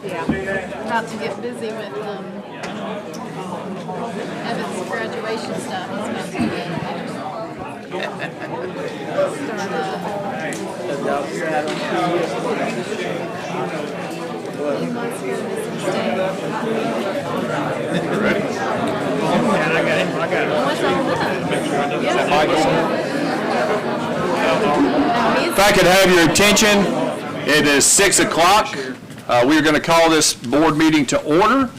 Yeah. About to get busy with Evan's graduation stuff. It's about to Ready? Yeah, I got it. What's all done? If I could have your attention, it is 6 o'clock. We are going to call this board meeting to order.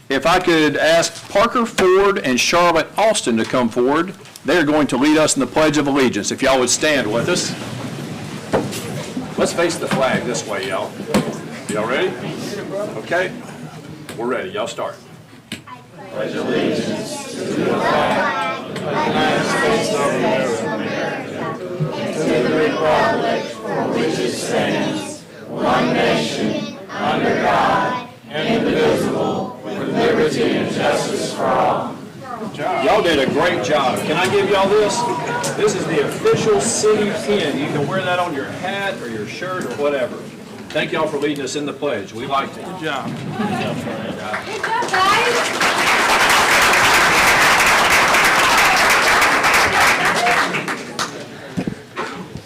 If I could ask Parker Ford and Charlotte Austin to come forward, they're going to lead us in the Pledge of Allegiance. If y'all would stand with us. Let's face the flag this way, y'all. Y'all ready? Okay. We're ready. Y'all start. Pledge allegiance to the flag of the United States of America, and to the republic for which it stands, one nation, under God, indivisible, with liberty and justice for all. Y'all did a great job. Can I give y'all this? This is the official city pin. You can wear that on your hat or your shirt or whatever. Thank y'all for leading us in the pledge. We liked it. Good job. Good job, guys.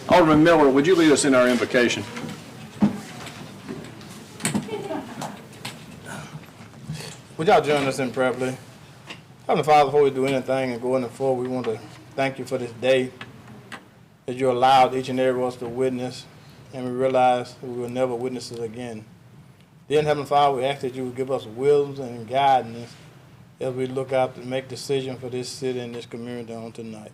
Alderman Miller, would you lead us in our invocation? Would y'all join us in prayer, please? Heavenly Father, before we do anything and go in forward, we want to thank you for this day that you allowed each and every one of us to witness, and we realize we will never witness it again. Then, Heavenly Father, we ask that you would give us wisdom and guidance as we look out to make decisions for this city and this community on tonight.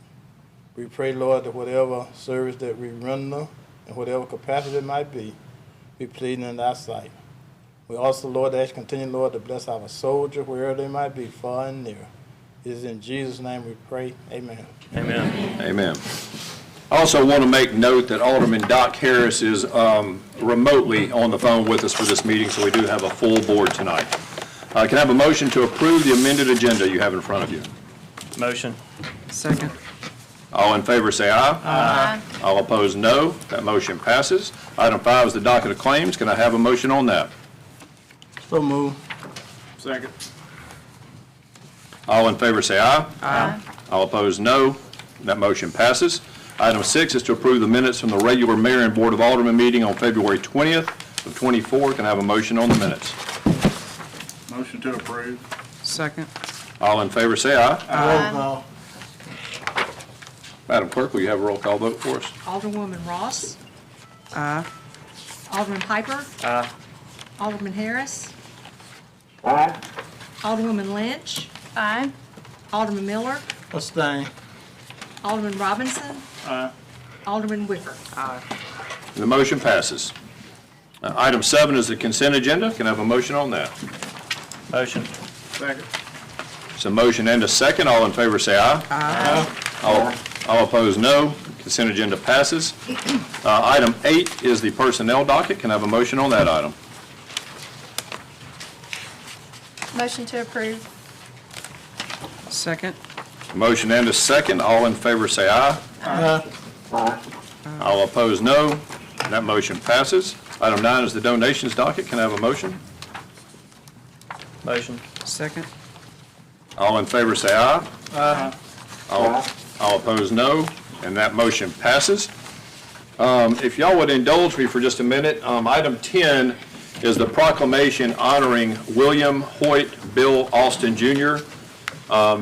We pray, Lord, that whatever service that we render and whatever capacity it might be pleasing in thy sight. We also, Lord, ask continue, Lord, to bless our soldiers wherever they might be, far and near. It is in Jesus' name we pray. Amen. Amen. Amen. I also want to make note that Alderman Doc Harris is remotely on the phone with us for this meeting, so we do have a full board tonight. Can I have a motion to approve the amended agenda you have in front of you? Motion. Second. All in favor say aye. Aye. All opposed, no. That motion passes. Item 5 is the docket of claims. Can I have a motion on that? So move. Second. All in favor say aye. Aye. All opposed, no. That motion passes. Item 6 is to approve the minutes from the regular Mayor and Board of Aldermen meeting on February 20th of 24. Can I have a motion on the minutes? Motion to approve. Second. All in favor say aye. Roll call. Madam Clerk, will you have a roll call vote for us? Alderwoman Ross, Aye. Alderman Piper, Aye. Alderman Harris, Aye. Alderwoman Lynch, Aye. Alderman Miller, Abstain. Alderman Robinson, Aye. Alderman Wicker. Aye. The motion passes. Item 7 is the consent agenda. Can I have a motion on that? Motion. Second. It's a motion and a second. All in favor say aye. Aye. All opposed, no. Consent agenda passes. Item 8 is the personnel docket. Can I have a motion on that item? Motion to approve. Second. Motion and a second. All in favor say aye. Aye. All opposed, no. That motion passes. Item 9 is the donations docket. Can I have a motion? Motion. Second. All in favor say aye. Aye. All opposed, no. And that motion passes. If y'all would indulge me for just a minute, item 10 is the proclamation honoring William Hoyt Bill Austin Jr.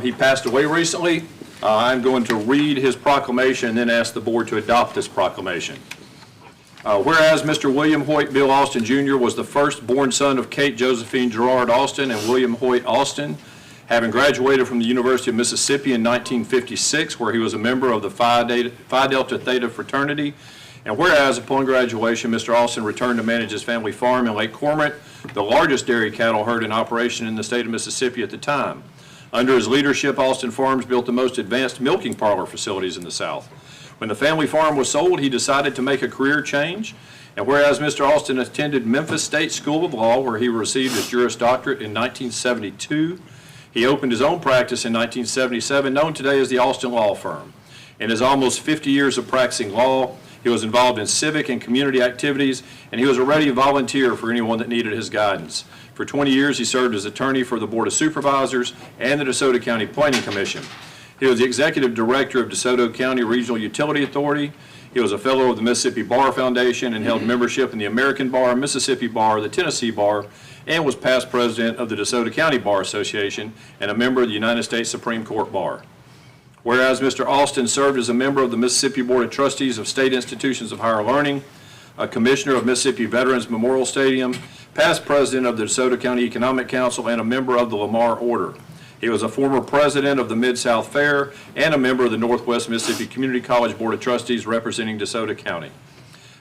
He passed away recently. I'm going to read his proclamation and then ask the board to adopt this proclamation. Whereas Mr. William Hoyt Bill Austin Jr. was the first-born son of Kate Josephine Gerard Austin and William Hoyt Austin, having graduated from the University of Mississippi in 1956, where he was a member of the Phi Delta Theta fraternity. And whereas upon graduation, Mr. Austin returned to manage his family farm in Lake Cormorant, the largest dairy cattle herd in operation in the state of Mississippi at the time. Under his leadership, Austin Farms built the most advanced milking parlor facilities in the South. When the family farm was sold, he decided to make a career change. And whereas Mr. Austin attended Memphis State School of Law, where he received his Juris Doctorate in 1972, he opened his own practice in 1977, known today as the Austin Law Firm. In his almost 50 years of practicing law, He was involved in civic and community activities, and he was a ready volunteer for anyone that needed his guidance. For 20 years, he served as attorney for the Board of Supervisors and the DeSoto County Planning Commission. He was the executive director of DeSoto County Regional Utility Authority. He was a fellow of the Mississippi Bar Foundation and held membership in the American Bar, Mississippi Bar, the Tennessee Bar, and was past president of the DeSoto County Bar Association and a member of the United States Supreme Court Bar. Whereas Mr. Austin served as a member of the Mississippi Board of Trustees of State Institutions of Higher Learning, a commissioner of Mississippi Veterans Memorial Stadium, past president of the DeSoto County Economic Council, and a member of the Lamar Order. He was a former president of the Mid-South Fair and a member of the Northwest Mississippi Community College Board of Trustees representing DeSoto County.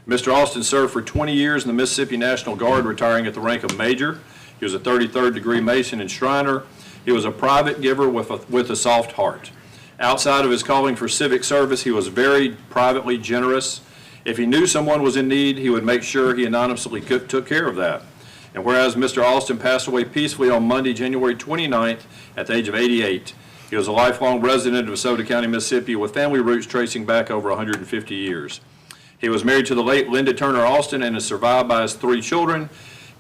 Mr. Austin served for 20 years in the Mississippi National Guard, retiring at the rank of Major. He was a 33rd degree Mason and Shriner. He was a private giver with a soft heart. Outside of his calling for civic service, he was very privately generous. If he knew someone was in need, he would make sure he anonymously took care of that. And whereas Mr. Austin passed away peacefully on Monday, January 29th, at the age of 88, he was a lifelong resident of DeSoto County, Mississippi, with family roots tracing back over 150 years. He was married to the late Linda Turner Austin and is survived by his 3 children,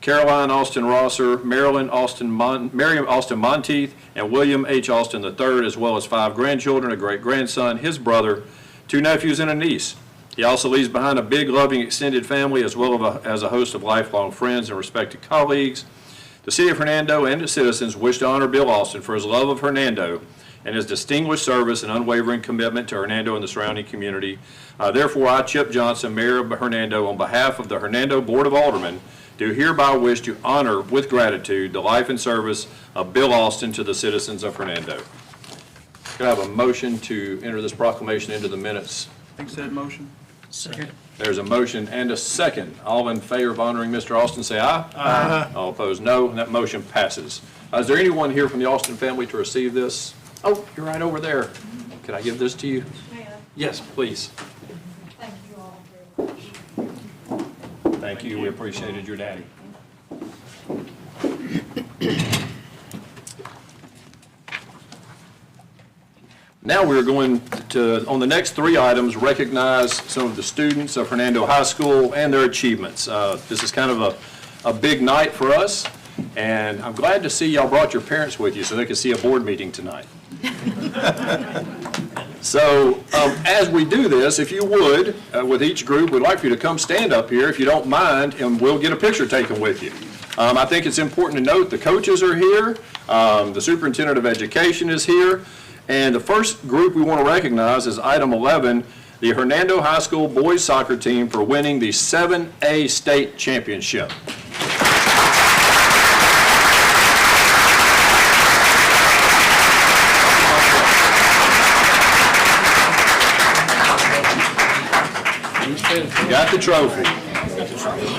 Caroline Austin Rosser, Miriam Austin Monteith, and William H. Austin III, as well as 5 grandchildren, a great-grandson, his brother, 2 nephews, and a niece. He also leaves behind a big, loving, extended family, as well as a host of lifelong friends and respected colleagues. The City of Hernando and its citizens wish to honor Bill Austin for his love of Hernando and his distinguished service and unwavering commitment to Hernando and the surrounding community. Therefore, I, Chip Johnson, Mayor of Hernando, on behalf of the Hernando Board of Aldermen, do hereby wish to honor with gratitude the life and service of Bill Austin to the citizens of Hernando. Could I have a motion to enter this proclamation into the minutes? Make said motion. Second. There's a motion and a second. All in favor of honoring Mr. Austin, say aye. Aye. All opposed, no, and that motion passes. Is there anyone here from the Austin family to receive this? Oh, you're right over there. Can I give this to you? Yes, please. Thank you all very much. Thank you. We appreciated your daddy. Now we're going to, on the next 3 items, recognize some of the students of Hernando High School and their achievements. This is kind of a big night for us, and I'm glad to see y'all brought your parents with you so they could see a board meeting tonight. So as we do this, if you would, with each group, we'd like for you to come stand up here if you don't mind, and we'll get a picture taken with you. I think it's important to note the coaches are here, the superintendent of education is here, and the first group we want to recognize is item 11, the Hernando High School boys soccer team for winning the 7A state championship. Got the trophy.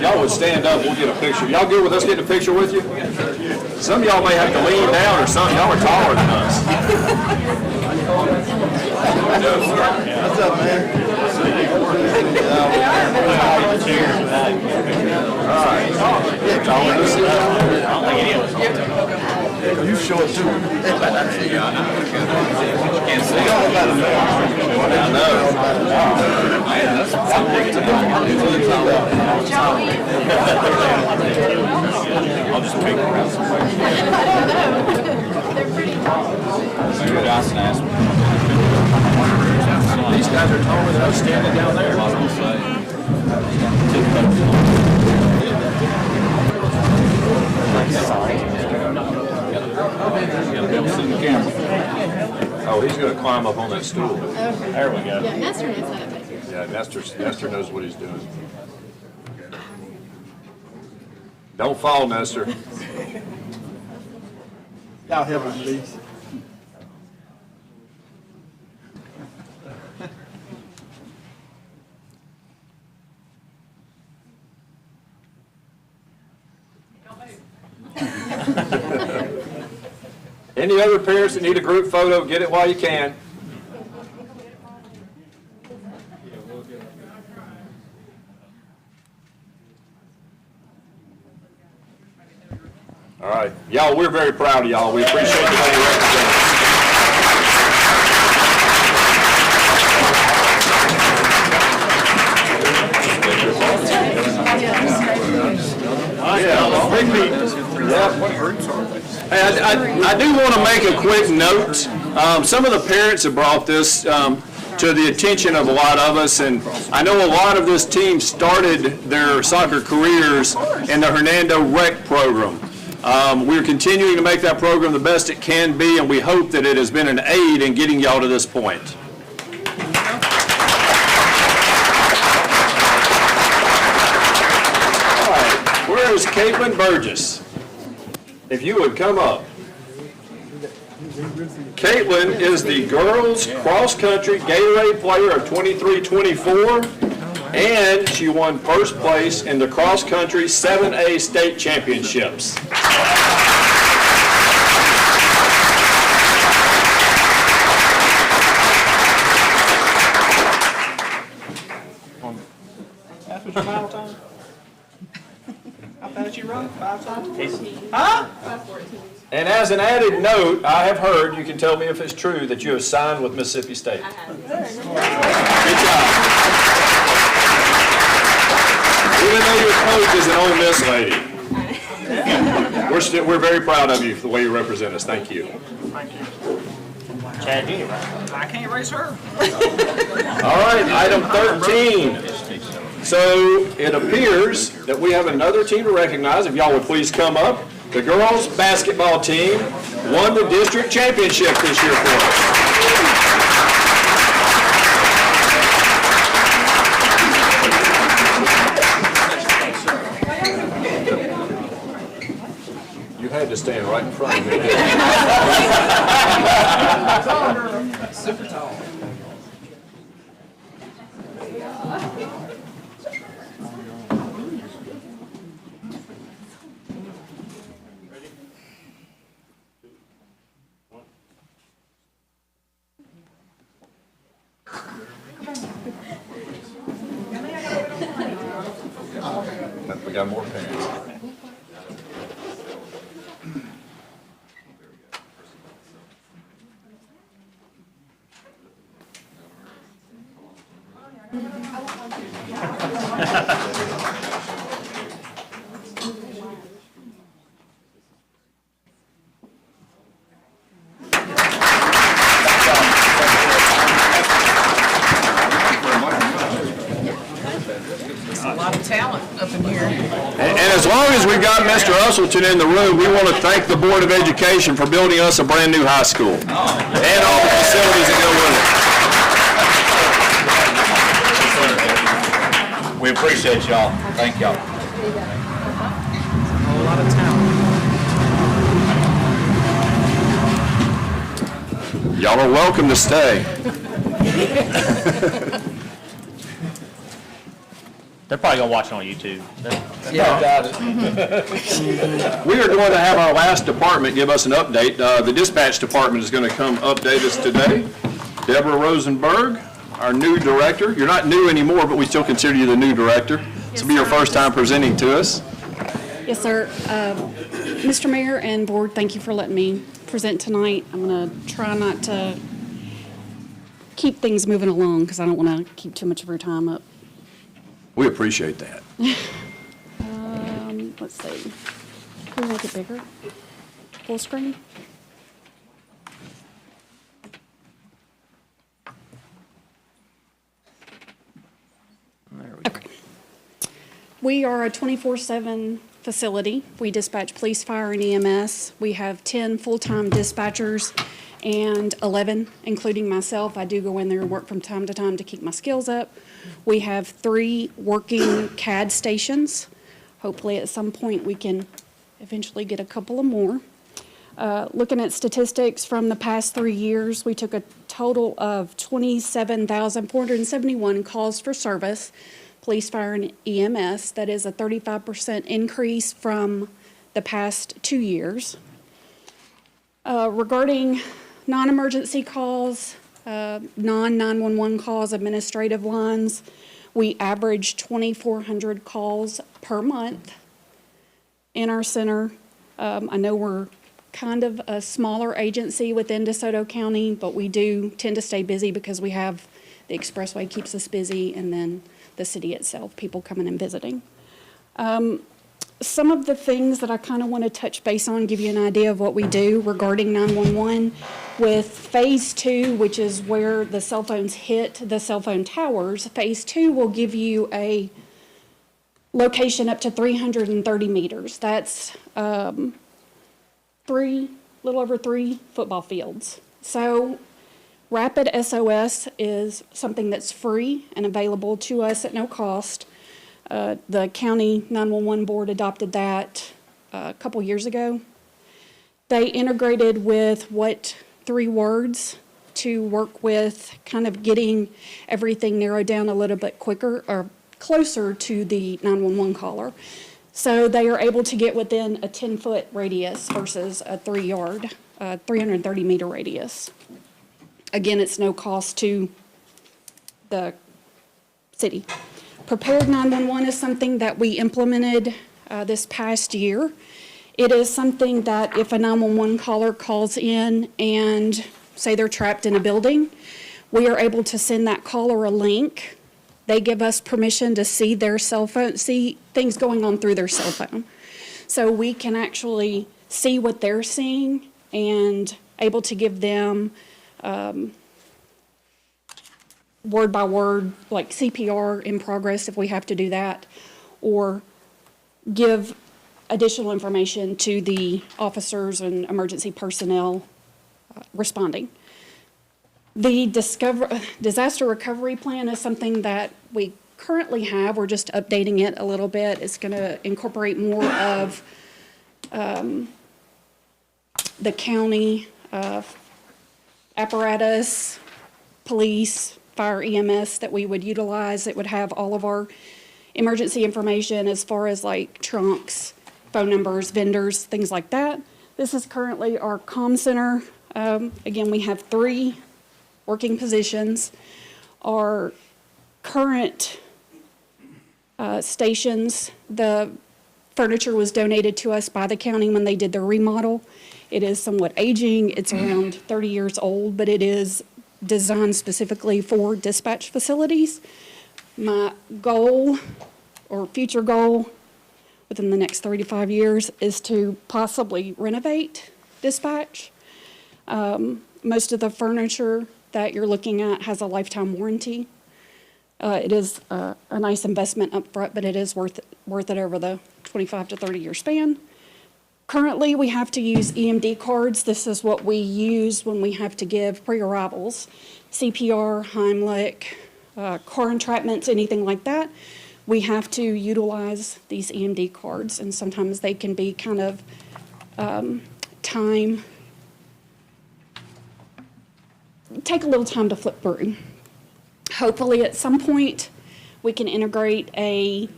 Y'all would stand up, we'll get a picture. Y'all good with us getting a picture with you? Some of y'all may have to lean down or something. Y'all are taller than us. What's up, man? All right. Taller than us. You short too. I know. I'll just take it around some way. They're pretty tall. These guys are taller than us standing down there. Oh, he's going to climb up on that stool. Okay. There we go. Yeah, Nestor knows how to make it. Yeah, Nestor knows what he's doing. Don't fall, Nestor. Y'all help him, please. Any other parents that need a group photo, get it while you can. All right. Y'all, we're very proud of y'all. We appreciate the way you represent us. I do want to make a quick note. Some of the parents have brought this to the attention of a lot of us, and I know a lot of this team started their soccer careers in the Hernando Rec program. We're continuing to make that program the best it can be, and we hope that it has been an aid in getting y'all to this point. All right, where is Caitlin Burgess? If you would come up. Caitlin is the girls cross-country Gatorade player of 23-24, and she won first place in the cross-country 7A state championships. That's what your final time? How fast you run? 5 times? Huh? And as an added note, I have heard, you can tell me if it's true, that you have signed with Mississippi State. Good job. Even though your coach is an Ole Miss lady. We're very proud of you for the way you represent us. Thank you. Thank you. Chad, you I can't race her. All right, item 13. So it appears that we have another team to recognize. If y'all would please come up. The girls basketball team won the district championship this year for us. You had to stand right in front of me. Super tall. We got more parents. A lot of talent up in here. And as long as we've got Mr. Usselton in the room, we want to thank the Board of Education for building us a brand new high school and all the facilities that go with it. We appreciate y'all. Thank y'all. A lot of talent. Y'all are welcome to stay. They're probably gonna watch it on YouTube. We are going to have our last department give us an update. The dispatch department is going to come update us today. Deborah Rosenberg, our new director. You're not new anymore, but we still consider you the new director. This will be your first time presenting to us. Yes, sir. Mr. Mayor and Board, thank you for letting me present tonight. I'm going to try not to keep things moving along because I don't want to keep too much of your time up. We appreciate that. Let's see. Can we make it bigger? Full screen? Okay. We are a 24/7 facility. We dispatch police, fire, and EMS. We have 10 full-time dispatchers and 11, including myself. I do go in there and work from time to time to keep my skills up. We have 3 working CAD stations. Hopefully at some point we can eventually get a couple of more. Looking at statistics from the past 3 years, we took a total of 27,471 calls for service, police, fire, and EMS. That is a 35% increase from the past 2 years. Regarding non-emergency calls, non-911 calls, administrative lines, we average 2,400 calls per month in our center. I know we're kind of a smaller agency within DeSoto County, but we do tend to stay busy because we have the expressway keeps us busy, and then the city itself, people coming and visiting. some of the things that I kind of want to touch base on, give you an idea of what we do regarding 911. With phase 2, which is where the cell phones hit the cell phone towers, phase 2 will give you a location up to 330 meters. That's little over 3 football fields. So Rapid SOS is something that's free and available to us at no cost. The county 911 board adopted that a couple years ago. They integrated with what 3 words to work with kind of getting everything narrowed down a little bit quicker or closer to the 911 caller. So they are able to get within a 10-foot radius versus a 3-yard, 330-meter radius. Again, it's no cost to the city. Prepared 911 is something that we implemented this past year. It is something that if a 911 caller calls in and say they're trapped in a building, we are able to send that caller a link. They give us permission to see their cell phone, see things going on through their cell phone. So we can actually see what they're seeing and able to give them word by word, like CPR in progress if we have to do that, or give additional information to the officers and emergency personnel responding. The disaster recovery plan is something that we currently have. We're just updating it a little bit. It's going to incorporate more of the county apparatus, police, fire, EMS that we would utilize. It would have all of our emergency information as far as like trunks, phone numbers, vendors, things like that. This is currently our comm center. Again, we have 3 working positions. Our current stations, the furniture was donated to us by the county when they did their remodel. It is somewhat aging. It's around 30 years old, but it is designed specifically for dispatch facilities. My goal or future goal within the next 35 years is to possibly renovate dispatch. Most of the furniture that you're looking at has a lifetime warranty. It is a nice investment up front, but it is worth it over the 25 to 30 year span. Currently, we have to use EMD cards. This is what we use when we have to give pre-arrivals, CPR, Heimlich, car entrapments, anything like that. We have to utilize these EMD cards, and sometimes they can be kind of take a little time to flip through. Hopefully, at some point, we can integrate a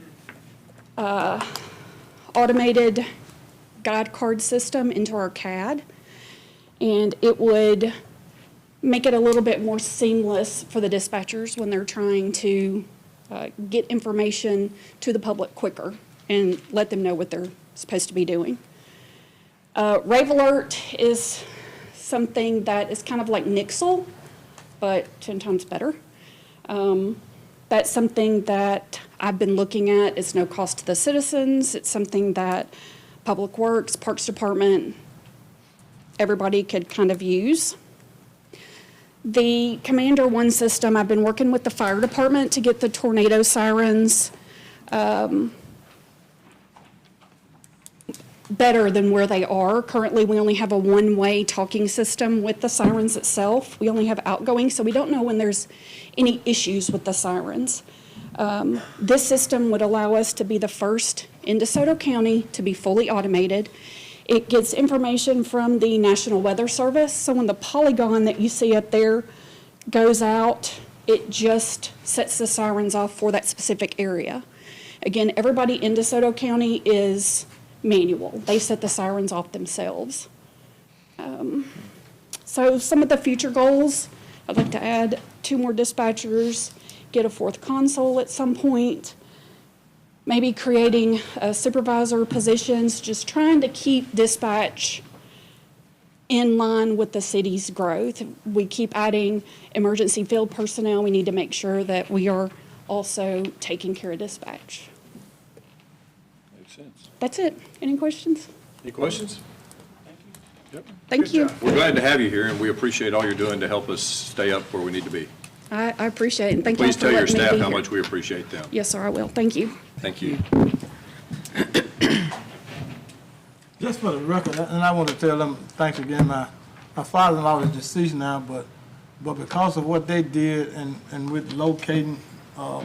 automated guide card system into our CAD, and it would make it a little bit more seamless for the dispatchers when they're trying to get information to the public quicker and let them know what they're supposed to be doing. Rave Alert is something that is kind of like Nixle, but 10 times better. That's something that I've been looking at. It's no cost to the citizens. It's something that Public Works, Parks Department, everybody could kind of use. The Commander One system, I've been working with the fire department to get the tornado sirens better than where they are. Currently, we only have a one-way talking system with the sirens itself. We only have outgoing, so we don't know when there's any issues with the sirens. This system would allow us to be the first in DeSoto County to be fully automated. It gets information from the National Weather Service, so when the polygon that you see up there goes out, it just sets the sirens off for that specific area. Again, everybody in DeSoto County is manual. They set the sirens off themselves. So some of the future goals, I'd like to add 2 more dispatchers, get a 4th console at some point, maybe creating supervisor positions, just trying to keep dispatch in line with the city's growth. We keep adding emergency field personnel. We need to make sure that we are also taking care of dispatch. Makes sense. That's it. Any questions? Any questions? Thank you. We're glad to have you here, and we appreciate all you're doing to help us stay up where we need to be. I appreciate it, and thank you Please for tell your letting me be staff how here. much we appreciate them. Yes, sir, I will. Thank you. Thank you. Just for the record, and I want to tell them, thanks again, my father-in-law is deceased now, but because of what they did and with locating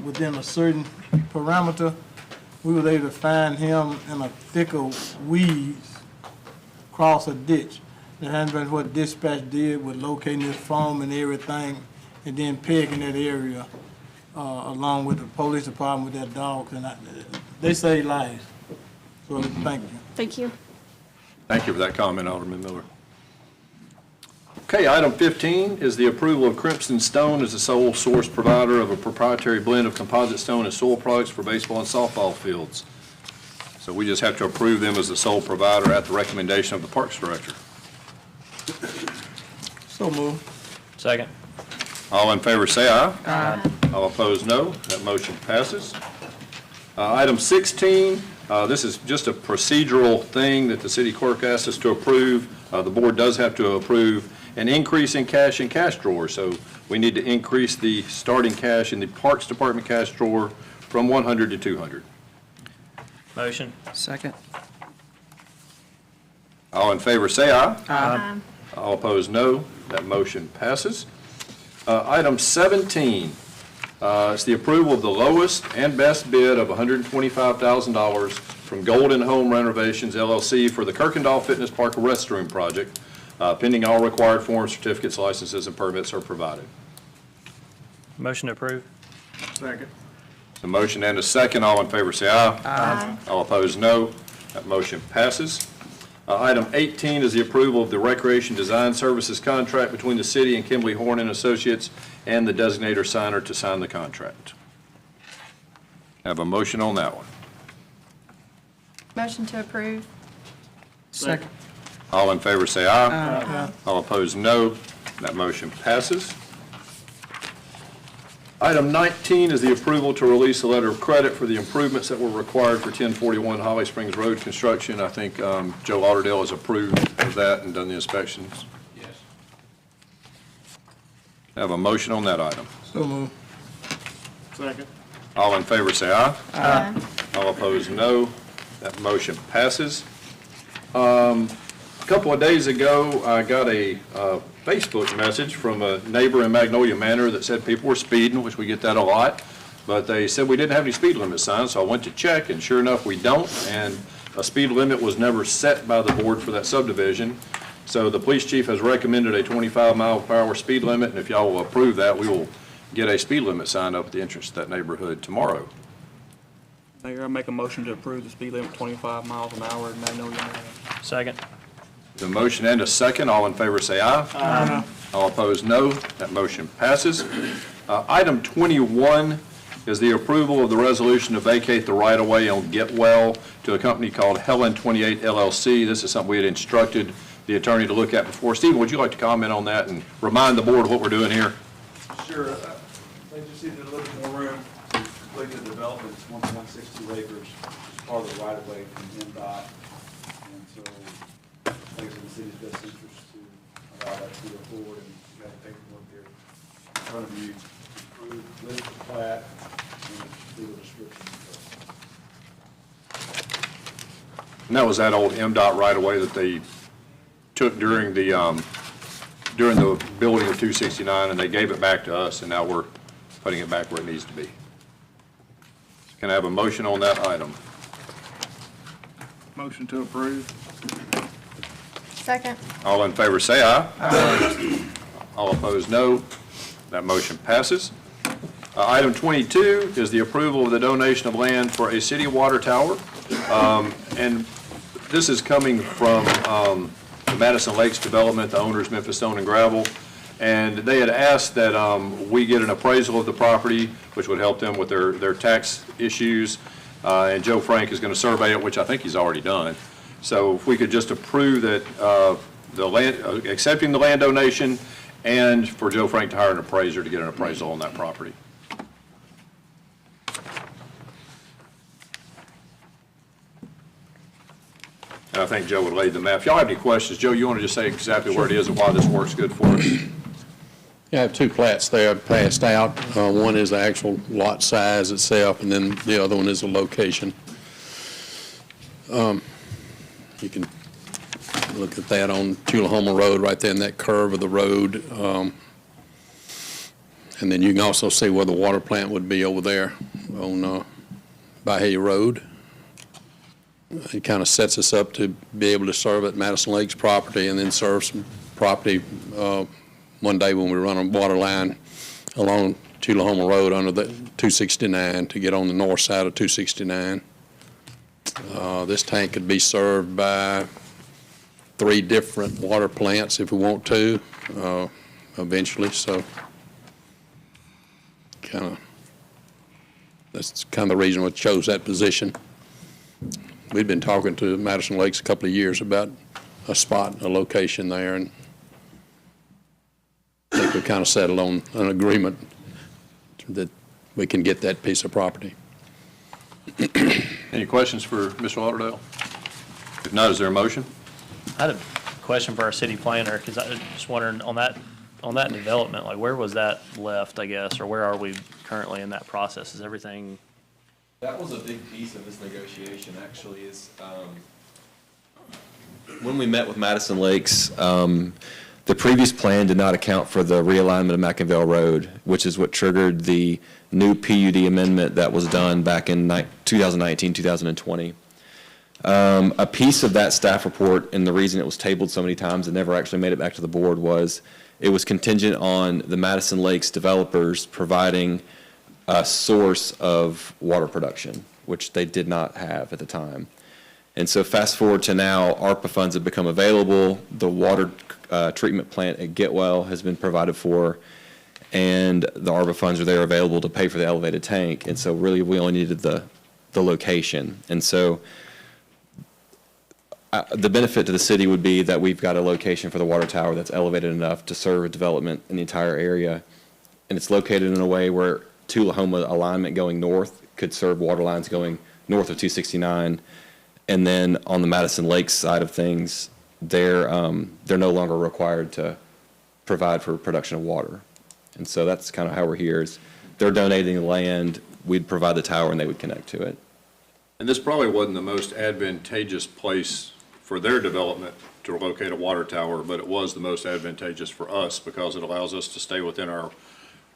within a certain parameter, we were able to find him in a thick of weeds across a ditch. That hadn't been what dispatch did with locating his phone and everything, and then pegging that area along with the police department with their dogs, and they saved lives. So thank you. Thank you. Thank you for that comment, Alderman Miller. Okay, item 15 is the approval of Crimson Stone as the sole source provider of a proprietary blend of composite stone and soil products for baseball and softball fields. So we just have to approve them as the sole provider at the recommendation of the Parks Director. So moved. Second. All in favor say aye. Aye. All opposed, no. That motion passes. Item 16, this is just a procedural thing that the city clerk asked us to approve. The board does have to approve an increase in cash in cash drawer. So we need to increase the starting cash in the Parks Department cash drawer from 100 to 200. Motion. Second. All in favor say aye. Aye. All opposed, no. That motion passes. Item 17 is the approval of the lowest and best bid of $125,000 from Golden Home Renovations LLC for the Kirkendall Fitness Park restroom project, pending all required forms, certificates, licenses, and permits are provided. Motion to approve. Second. The motion and a second. All in favor say aye. Aye. All opposed, no. That motion passes. Item 18 is the approval of the Recreation Design Services contract between the city and Kimberly Horn and Associates and the designator signer to sign the contract. Have a motion on that one. Motion to approve. Second. All in favor say aye. Aye. All opposed, no. That motion passes. Item 19 is the approval to release a letter of credit for the improvements that were required for 1041 Holly Springs Road construction. I think Joe Lauderdale has approved of that and done the inspections. Yes. Have a motion on that item. So moved. Second. All in favor say aye. Aye. All opposed, no. That motion passes. A couple of days ago, I got a Facebook message from a neighbor in Magnolia Manor that said people were speeding, which we get that a lot, but they said we didn't have any speed limit signs, so I went to check, and sure enough, we don't, and a speed limit was never set by the board for that subdivision. So the police chief has recommended a 25-mile-per-hour speed limit, and if y'all will approve that, we will get a speed limit sign up at the entrance to that neighborhood tomorrow. Mayor, I make a motion to approve the speed limit 25 miles an hour in Magnolia Manor. Second. The motion and a second. All in favor say aye. Aye. All opposed, no. That motion passes. Item 21 is the approval of the resolution to vacate the right-of-way on Getwell to a company called Helen 28 LLC. This is something we had instructed the attorney to look at before. Stephen, would you like to comment on that and remind the board what we're doing here? Sure. They just needed a little bit more room to complete the development. It's 1.62 acres. It's part of the right-of-way from NDOT. And so I think it's in the city's best interest to allow that to go forward. And you got paperwork there in front of you. Approved, list the plat, and legal description. And that was that old MDOT right-of-way that they took during the building of 269, and they gave it back to us, and now we're putting it back where it needs to be. Can I have a motion on that item? Motion to approve. Second. All in favor say aye. Aye. All opposed, no. That motion passes. Item 22 is the approval of the donation of land for a city water tower. And this is coming from the Madison Lakes development, the owners Memphis Stone and Gravel. And they had asked that we get an appraisal of the property, which would help them with their tax issues. And Joe Frank is going to survey it, which I think he's already done. So if we could just approve that the land, accepting the land donation, and for Joe Frank to hire an appraiser to get an appraisal on that property. I think Joe would lay the map. If y'all have any questions, Joe, you want to just say exactly where it is and why this works good for us? Yeah, I have two plats there passed out. One is the actual lot size itself, and then the other one is the location. You can look at that on Tullahoma Road, right there in that curve of the road. And then you can also see where the water plant would be over there on Bahia Road. It kind of sets us up to be able to serve at Madison Lake's property and then serve some property one day when we run a water line along Tullahoma Road under the 269 to get on the north side of 269. This tank could be served by 3 different water plants if we want to eventually. So that's kind of the reason we chose that position. We'd been talking to Madison Lakes a couple of years about a spot, a location there, and I think we kind of settled on an agreement that we can get that piece of property. Any questions for Mr. Lauderdale? If not, is there a motion? I had a question for our city planner, because I was just wondering on that development, like where was that left, I guess, or where are we currently in that process? Is everything? That was a big piece of this negotiation, actually, is when we met with Madison Lakes, the previous plan did not account for the realignment of McInville Road, which is what triggered the new PUD amendment that was done back in 2019, 2020. A piece of that staff report, and the reason it was tabled so many times and never actually made it back to the board, was it was contingent on the Madison Lakes developers providing a source of water production, which they did not have at the time. And so fast forward to now, ARPA funds have become available. The water treatment plant at Getwell has been provided for, and the ARPA funds are there available to pay for the elevated tank. And so really we only needed the location. And so the benefit to the city would be that we've got a location for the water tower that's elevated enough to serve a development in the entire area. And it's located in a way where Tullahoma alignment going north could serve water lines going north of 269. And then on the Madison Lakes side of things, they're no longer required to provide for production of water. And so that's kind of how we're here. Is they're donating the land, we'd provide the tower, and they would connect to it. And this probably wasn't the most advantageous place for their development to locate a water tower, but it was the most advantageous for us because it allows us to stay within our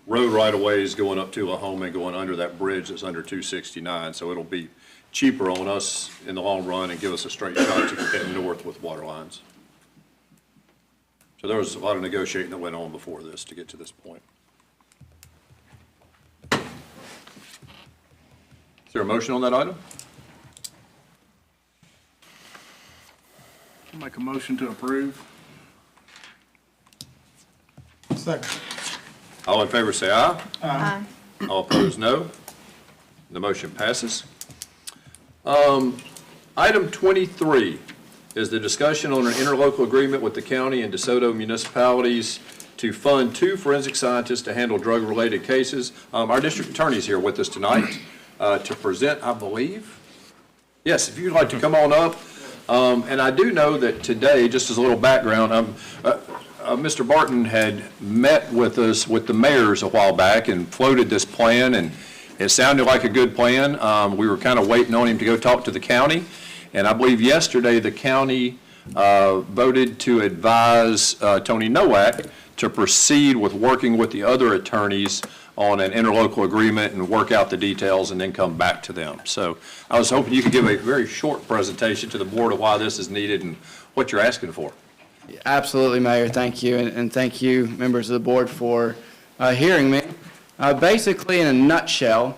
road right-of-ways going up Tullahoma and going under that bridge that's under 269. So it'll be cheaper on us in the long run and give us a straight shot to get north with water lines. So there was a lot of negotiating that went on before this to get to this point. Is there a motion on that item? I'll make a motion to approve. Second. All in favor say aye. Aye. All opposed, no. The motion passes. Item 23 is the discussion on an interlocal agreement with the county and DeSoto municipalities to fund 2 forensic scientists to handle drug-related cases. Our district attorney is here with us tonight to present, I believe. Yes, if you'd like to come on up. And I do know that today, just as a little background, Mr. Barton had met with us, with the mayors a while back and floated this plan, and it sounded like a good plan. We were kind of waiting on him to go talk to the county, and I believe yesterday the county voted to advise Tony Nowak to proceed with working with the other attorneys on an interlocal agreement and work out the details and then come back to them. So I was hoping you could give a very short presentation to the board of why this is needed and what you're asking for. Absolutely, Mayor. Thank you. And thank you, members of the board, for hearing me. Basically, in a nutshell,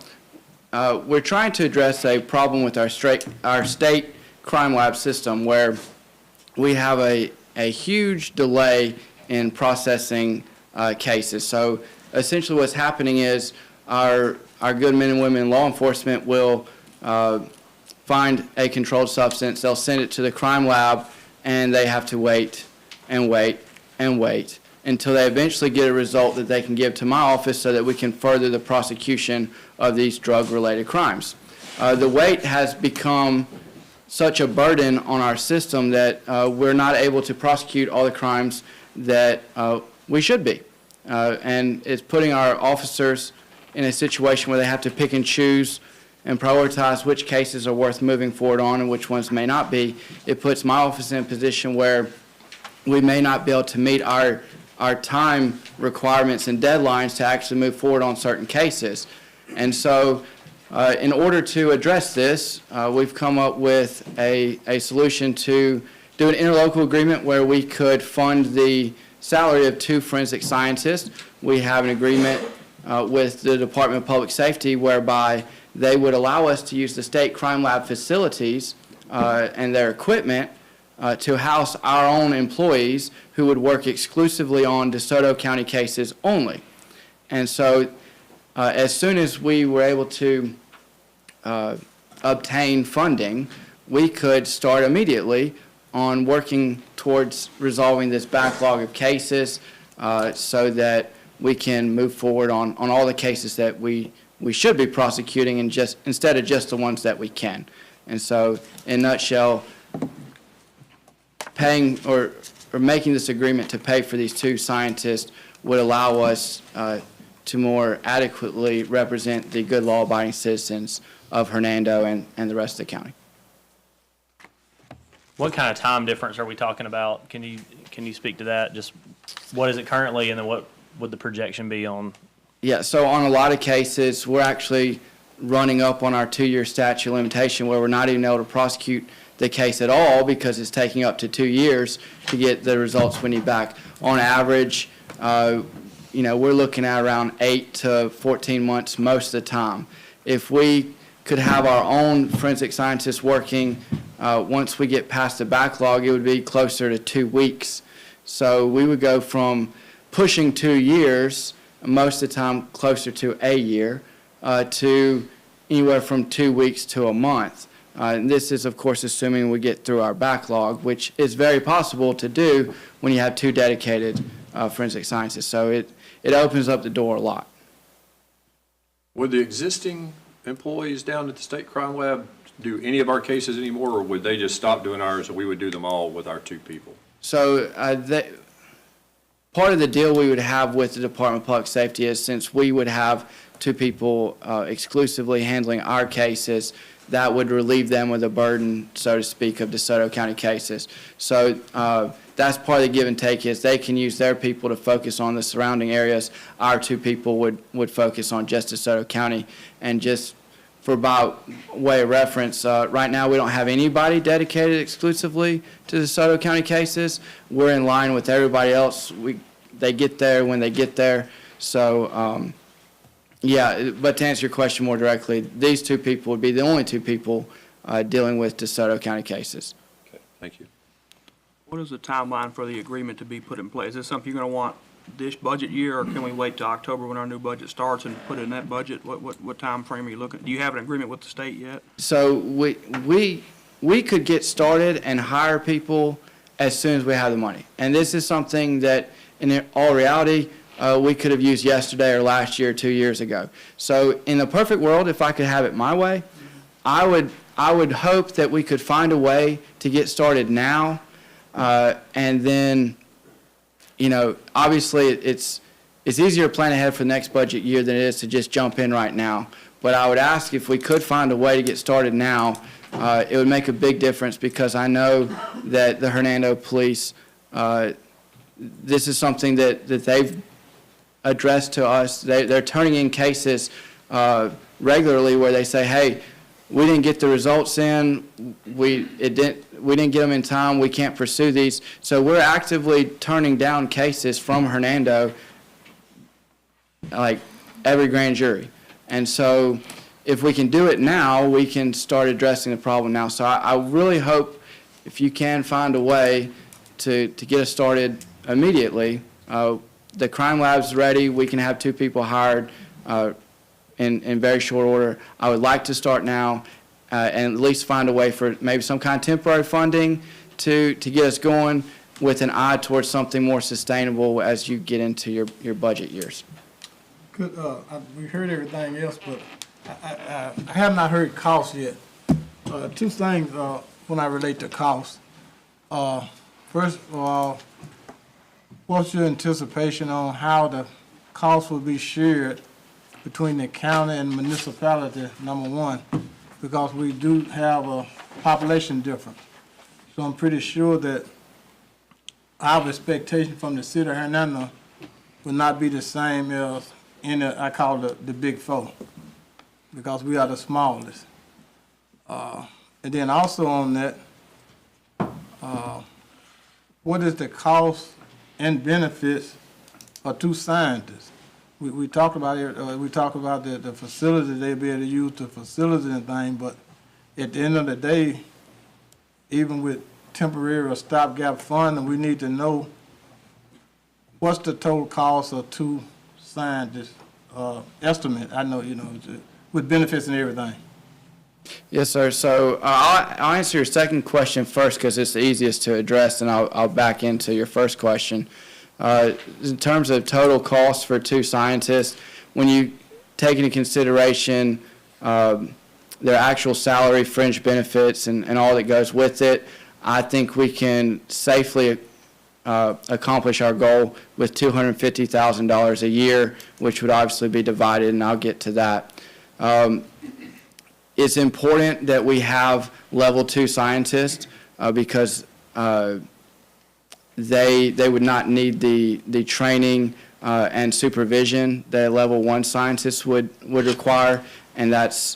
we're trying to address a problem with our state crime lab system where we have a huge delay in processing cases. So essentially what's happening is our good men and women in law enforcement will find a controlled substance, they'll send it to the crime lab, and they have to wait and wait and wait until they eventually get a result that they can give to my office so that we can further the prosecution of these drug-related crimes. The wait has become such a burden on our system that we're not able to prosecute all the crimes that we should be. And it's putting our officers in a situation where they have to pick and choose and prioritize which cases are worth moving forward on and which ones may not be. It puts my office in a position where we may not be able to meet our time requirements and deadlines to actually move forward on certain cases. And so in order to address this, we've come up with a solution to do an interlocal agreement where we could fund the salary of 2 forensic scientists. We have an agreement with the Department of Public Safety whereby they would allow us to use the state crime lab facilities and their equipment to house our own employees who would work exclusively on DeSoto County cases only. And so as soon as we were able to obtain funding, we could start immediately on working towards resolving this backlog of cases so that we can move forward on all the cases that we should be prosecuting and just instead of just the ones that we can. And so in a nutshell, paying or making this agreement to pay for these 2 scientists would allow us to more adequately represent the good law-abiding citizens of Hernando and the rest of the county. What kind of time difference are we talking about? Can you speak to that? Just what is it currently, and then what would the projection be on? Yeah, so on a lot of cases, we're actually running up on our 2-year statute of limitation where we're not even able to prosecute the case at all because it's taking up to 2 years to get the results we need back. On average, you know, we're looking at around 8 to 14 months most of the time. If we could have our own forensic scientists working, once we get past the backlog, it would be closer to 2 weeks. So we would go from pushing 2 years, most of the time closer to a year, to anywhere from 2 weeks to a month. And this is, of course, assuming we get through our backlog, which is very possible to do when you have 2 dedicated forensic scientists. So it opens up the door a lot. Would the existing employees down at the State Crime Lab do any of our cases anymore, or would they just stop doing ours and we would do them all with our 2 people? So part of the deal we would have with the Department of Public Safety is since we would have 2 people exclusively handling our cases, that would relieve them of the burden, so to speak, of DeSoto County cases. So that's part of the give and take is they can use their people to focus on the surrounding areas. Our 2 people would focus on just DeSoto County. And just for about way of reference, right now we don't have anybody dedicated exclusively to DeSoto County cases. We're in line with everybody else. They get there when they get there. So yeah, but to answer your question more directly, these 2 people would be the only 2 people dealing with DeSoto County cases. Okay, thank you. What is the timeline for the agreement to be put in place? Is this something you're going to want this budget year, or can we wait till October when our new budget starts and put it in that budget? What time frame are you looking at? Do you have an agreement with the state yet? So we could get started and hire people as soon as we have the money. And this is something that, in all reality, we could have used yesterday or last year, 2 years ago. So in the perfect world, if I could have it my way, I would hope that we could find a way to get started now, and then, you know, obviously it's easier to plan ahead for the next budget year than it is to just jump in right now. But I would ask if we could find a way to get started now, it would make a big difference because I know that the Hernando Police, this is something that they've addressed to us. They're turning in cases regularly where they say, hey, we didn't get the results in, we didn't get them in time, we can't pursue these. So we're actively turning down cases from Hernando, like every grand jury. And so if we can do it now, we can start addressing the problem now. So I really hope if you can find a way to get us started immediately. The crime lab's ready. We can have 2 people hired in very short order. I would like to start now and at least find a way for maybe some kind of temporary funding to get us going with an eye towards something more sustainable as you get into your budget years. Good. We heard everything else, but I have not heard costs yet. 2 things. when I relate to cost. First of all, what's your anticipation on how the cost will be shared between the county and municipality, number one, because we do have a population difference. So I'm pretty sure that our expectation from the city of Hernando will not be the same as in the, I call it the big four, because we are the smallest. And then also on that, what is the cost and benefits of two scientists? We talked about it, we talked about the facility they'll be able to use the facility and thing, but at the end of the day, even with temporary or stopgap funding, we need to know what's the total cost of two scientists, estimate, I know, you know, with benefits and everything. Yes, sir. So I'll answer your second question first because it's the easiest to address, and I'll back into your first question. In terms of total cost for two scientists, when you take into consideration their actual salary, fringe benefits, and all that goes with it, I think we can safely accomplish our goal with $250,000 a year, which would obviously be divided, and I'll get to that. It's important that we have level 2 scientists because they would not need the training and supervision that level 1 scientists would require, and that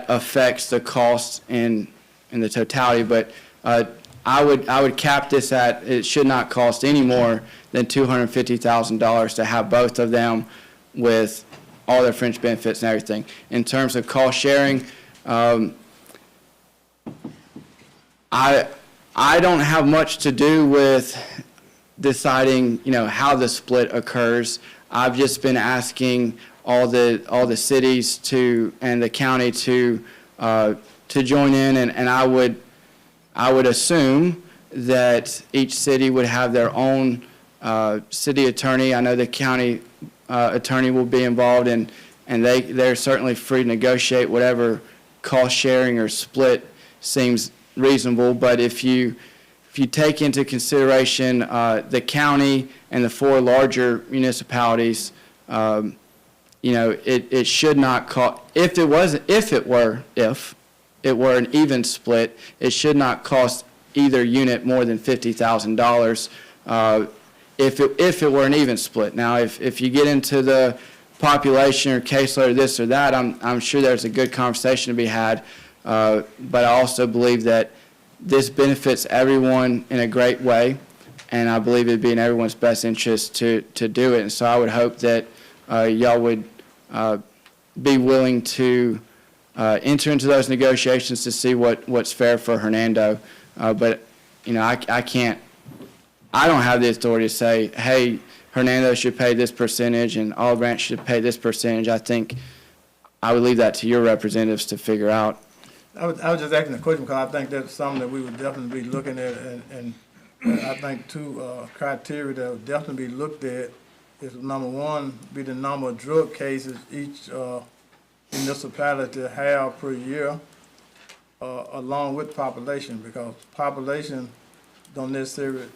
affects the cost in the totality. But I would cap this at it should not cost any more than $250,000 to have both of them with all their fringe benefits and everything. In terms of cost sharing, I don't have much to do with deciding, you know, how the split occurs. I've just been asking all the cities and the county to join in, and I would assume that each city would have their own city attorney. I know the county attorney will be involved, and they're certainly free to negotiate whatever cost sharing or split seems reasonable. But if you take into consideration the county and the 4 larger municipalities, you know, it should not cost. If it were an even split, it should not cost either unit more than $50,000. If it were an even split. Now, if you get into the population or caseload or this or that, I'm sure there's a good conversation to be had. But I also believe that this benefits everyone in a great way, and I believe it'd be in everyone's best interest to do it. And so I would hope that y'all would be willing to enter into those negotiations to see what's fair for Hernando. But you know, I don't have the authority to say, hey, Hernando should pay this percentage and Olive Branch should pay this percentage. I think I would leave that to your representatives to figure out. I was just asking the question because I think that's something that we would definitely be looking at, and I think 2 criteria that would definitely be looked at is, number 1, be the number of drug cases each municipality have per year, along with population, because population don't necessarily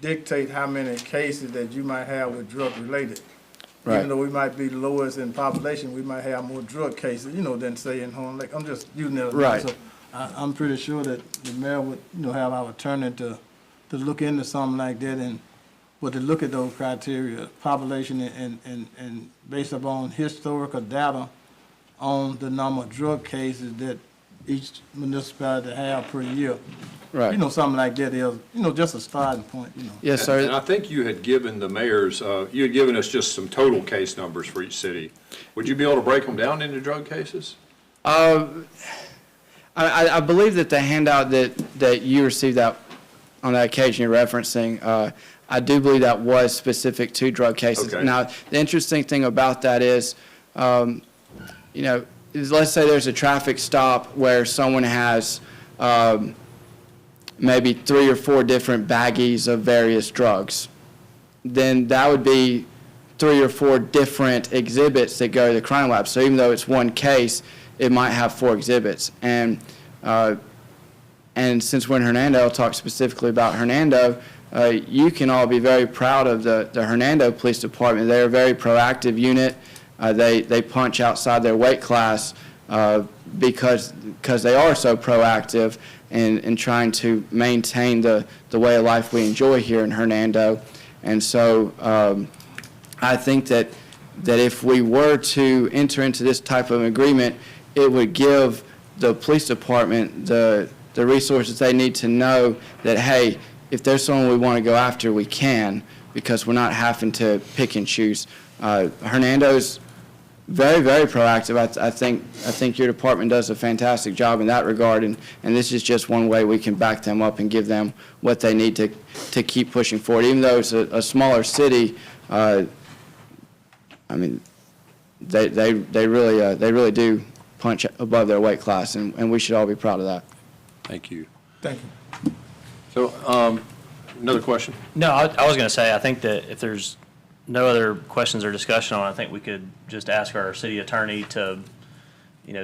dictate how many cases that you might have with drug related. Right. Even though we might be lowest in population, we might have more drug cases, you know, than say in Horn Lake. I'm just using that. Right. So I'm pretty sure that the mayor would, you know, have our attorney to look into something like that, and to look at those criteria, population and based upon historical data on the number of drug cases that each municipality have per year. Right. You know, something like that is, you know, just a starting point, you know. Yes, sir. And I think you had given the mayors, you had given us just some total case numbers for each city. Would you be able to break them down into drug cases? I believe that the handout that you received on that occasion you're referencing, I do believe that was specific to drug cases. Okay. Now, the interesting thing about that is, you know, let's say there's a traffic stop where someone has maybe 3 or 4 different baggies of various drugs. Then that would be 3 or 4 different exhibits that go to the crime lab. So even though it's one case, it might have 4 exhibits. And And since we're in Hernando, I'll talk specifically about Hernando. You can all be very proud of the Hernando Police Department. They're a very proactive unit. They punch outside their weight class because they are so proactive in trying to maintain the way of life we enjoy here in Hernando. And so I think that if we were to enter into this type of agreement, it would give the police department the resources they need to know that, hey, if there's someone we want to go after, we can, because we're not having to pick and choose. Hernando's very, very proactive. I think your department does a fantastic job in that regard, and this is just one way we can back them up and give them what they need to keep pushing forward. Even though it's a smaller city, I mean, they really do punch above their weight class, and we should all be proud of that. Thank you. Thank you. So, another question? No, I was going to say, I think that if there's no other questions or discussion on it, I think we could just ask our city attorney to,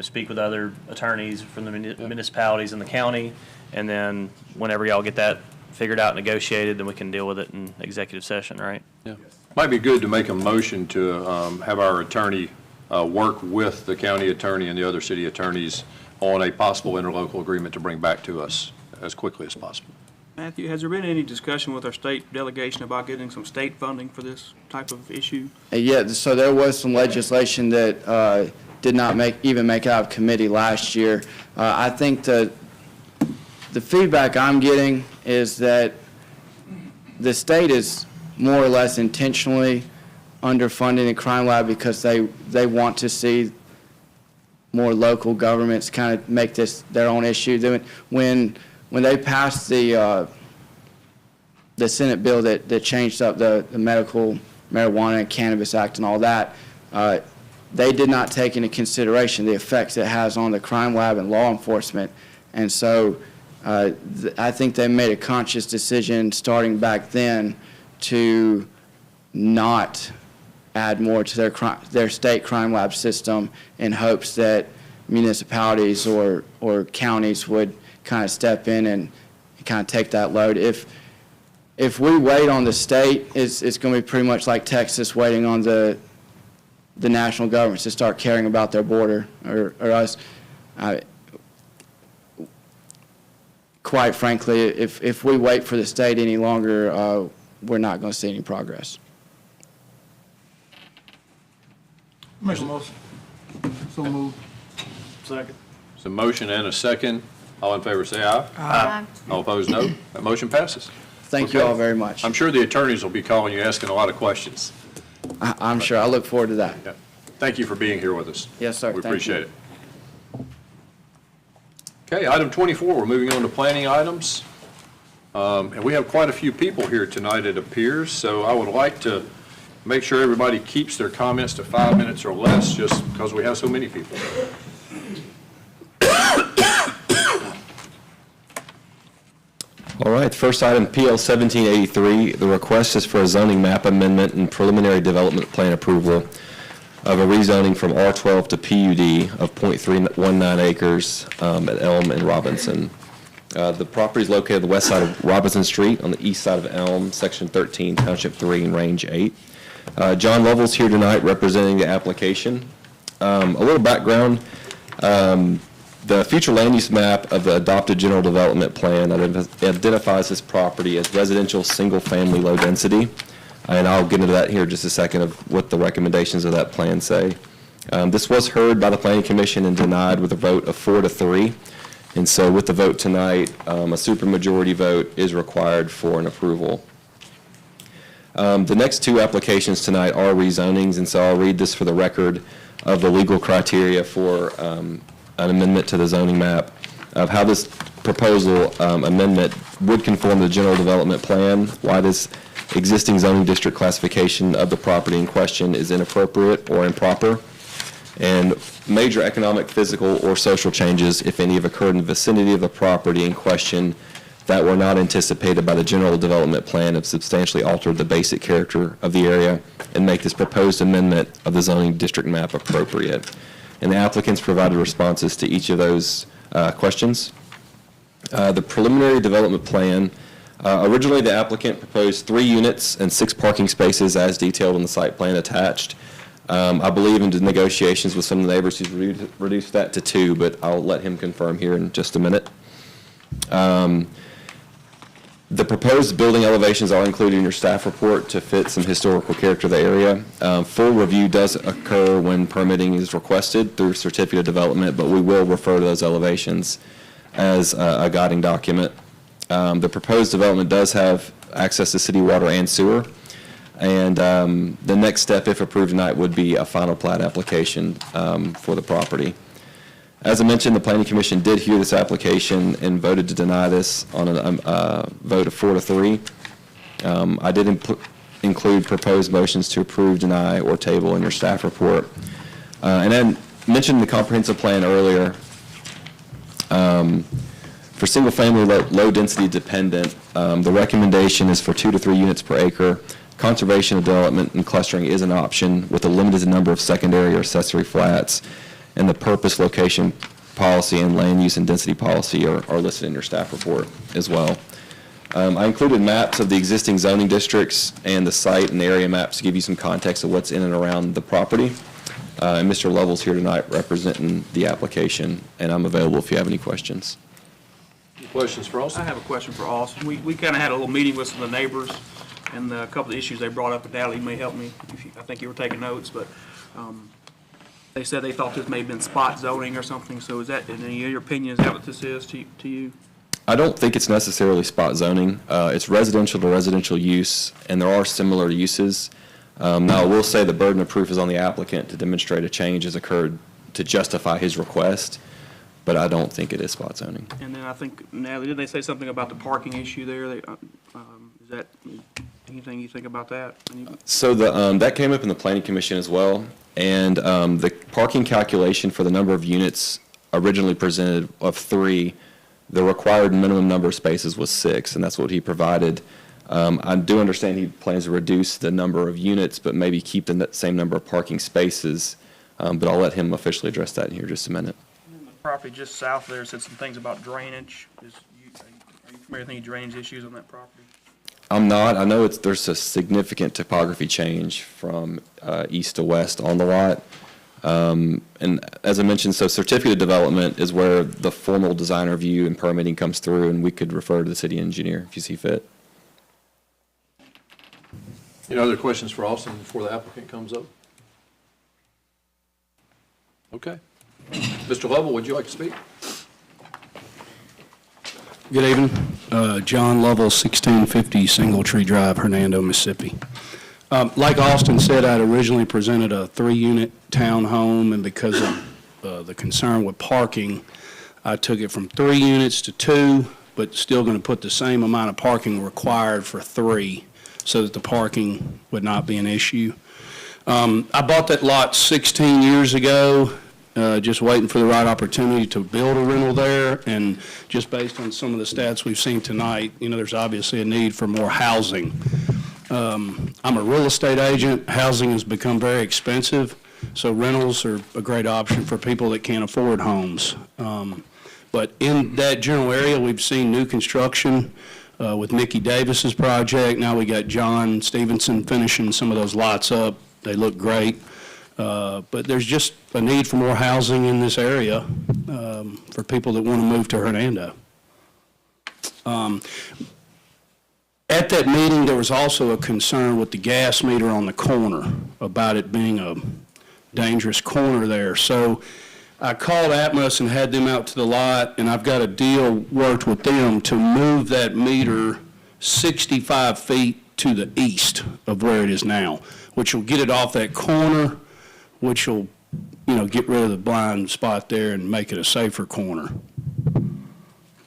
speak with other attorneys from the municipalities in the county, and then whenever y'all get that figured out, negotiated, then we can deal with it in executive session, right? Yeah. Might be good to make a motion to have our attorney work with the county attorney and the other city attorneys on a possible interlocal agreement to bring back to us as quickly as possible. Matthew, has there been any discussion with our state delegation about getting some state funding for this type of issue? Yeah, so there was some legislation that did not even make it out of committee last year. I think the feedback I'm getting is that the state is more or less intentionally underfunding the crime lab because they want to see more local governments kind of make this their own issue. When they passed the Senate bill that changed up the Medical Marijuana and Cannabis Act and all that, they did not take into consideration the effects it has on the crime lab and law enforcement. And so I think they made a conscious decision starting back then to not add more to their state crime lab system in hopes that municipalities or counties would kind of step in and kind of take that load. If we wait on the state, it's going to be pretty much like Texas waiting on the national governments to start caring about their border or us. Quite frankly, if we wait for the state any longer, we're not going to see any progress. Make a motion. So moved. Second. So motion and a second. All in favor say aye. Aye. All opposed, no. That motion passes. Thank you Okay. all very much. I'm sure the attorneys will be calling you, asking a lot of questions. I'm sure. I look forward to that. Yeah. Thank you for being here with us. Yes, sir. We Thank appreciate you. it. Okay, item 24, we're moving on to planning items. And we have quite a few people here tonight, it appears, so I would like to make sure everybody keeps their comments to 5 minutes or less, just because we have so many people. All right, first item, PL 1783. The request is for a zoning map amendment and preliminary development plan approval of a rezoning from R12 to PUD of .319 acres at Elm and Robinson. The property is located on the west side of Robinson Street on the east side of Elm, Section 13, Township 3, and Range 8. John Lovell's here tonight representing the application. A little background. The future land use map of the adopted general development plan identifies this property as residential, single-family, low density. And I'll get into that here in just a second of what the recommendations of that plan say. This was heard by the Planning Commission and denied with a vote of 4-3. And so with the vote tonight, a supermajority vote is required for an approval. The next two applications tonight are rezonings, and so I'll read this for the record of the legal criteria for an amendment to the zoning map of how this proposal amendment would conform to the general development plan, why this existing zoning district classification of the property in question is inappropriate or improper, and major economic, physical, or social changes, if any, have occurred in the vicinity of the property in question that were not anticipated by the general development plan have substantially altered the basic character of the area and make this proposed amendment of the zoning district map appropriate. And the applicants provided responses to each of those questions. The preliminary development plan, originally the applicant proposed 3 units and 6 parking spaces as detailed in the site plan attached. I believe in the negotiations with some of the neighbors, he's reduced that to 2, but I'll let him confirm here in just a minute. The proposed building elevations are included in your staff report to fit some historical character of the area. Full review does occur when permitting is requested through certificate of development, but we will refer to those elevations as a guiding document. The proposed development does have access to city water and sewer, and the next step, if approved tonight, would be a final plat application for the property. As I mentioned, the Planning Commission did hear this application and voted to deny this on a vote of 4-3. I did include proposed motions to approve, deny, or table in your staff report. And then mentioned the comprehensive plan earlier. For single-family low-density dependent, the recommendation is for 2 to 3 units per acre. Conservation of development and clustering is an option with a limited number of secondary or accessory flats. And the purpose, location policy, and land use and density policy are listed in your staff report as well. I included maps of the existing zoning districts and the site and area maps to give you some context of what's in and around the property. And Mr. Lovell's here tonight representing the application, and I'm available if you have any questions. Any questions for Austin? I have a question for Austin. We kind of had a little meeting with some of the neighbors, and a couple of issues they brought up, and Natalie may help me. I think you were taking notes, but they said they thought this may have been spot zoning or something. So is that, in your opinion, is that what this is to you? I don't think it's necessarily spot zoning. It's residential to residential use, and there are similar uses. Now, I will say the burden of proof is on the applicant to demonstrate a change has occurred to justify his request, but I don't think it is spot zoning. And then I think, Natalie, did they say something about the parking issue there? Is that anything you think about that? So that came up in the Planning Commission as well, and the parking calculation for the number of units originally presented of 3, the required minimum number of spaces was 6, and that's what he provided. I do understand he plans to reduce the number of units, but maybe keep the same number of parking spaces, but I'll let him officially address that in here just a minute. The property just south there said some things about drainage. Are you familiar with any drainage issues on that property? I'm not. I know there's a significant topography change from east to west on the lot. And as I mentioned, so certificate of development is where the formal design review and permitting comes through, and we could refer to the city engineer if you see fit. Any other questions for Austin before the applicant comes up? Okay. Mr. Lovell, would you like to speak? Good evening. John Lovell, 1650 Single Tree Drive, Hernando, Mississippi. Like Austin said, I'd originally presented a 3-unit townhome, and because of the concern with parking, I took it from 3 units to 2, but still going to put the same amount of parking required for 3 so that the parking would not be an issue. I bought that lot 16 years ago, just waiting for the right opportunity to build a rental there, and just based on some of the stats we've seen tonight, there's obviously a need for more housing. I'm a real estate agent. Housing has become very expensive, so rentals are a great option for people that can't afford homes. But in that general area, we've seen new construction with Mickey Davis's project. Now we got John Stevenson finishing some of those lots up. They look great. But there's just a need for more housing in this area for people that want to move to Hernando. At that meeting, there was also a concern with the gas meter on the corner about it being a dangerous corner there. So I called Atmos and had them out to the lot, and I've got a deal worked with them to move that meter 65 feet to the east of where it is now, which will get it off that corner, which will, get rid of the blind spot there and make it a safer corner.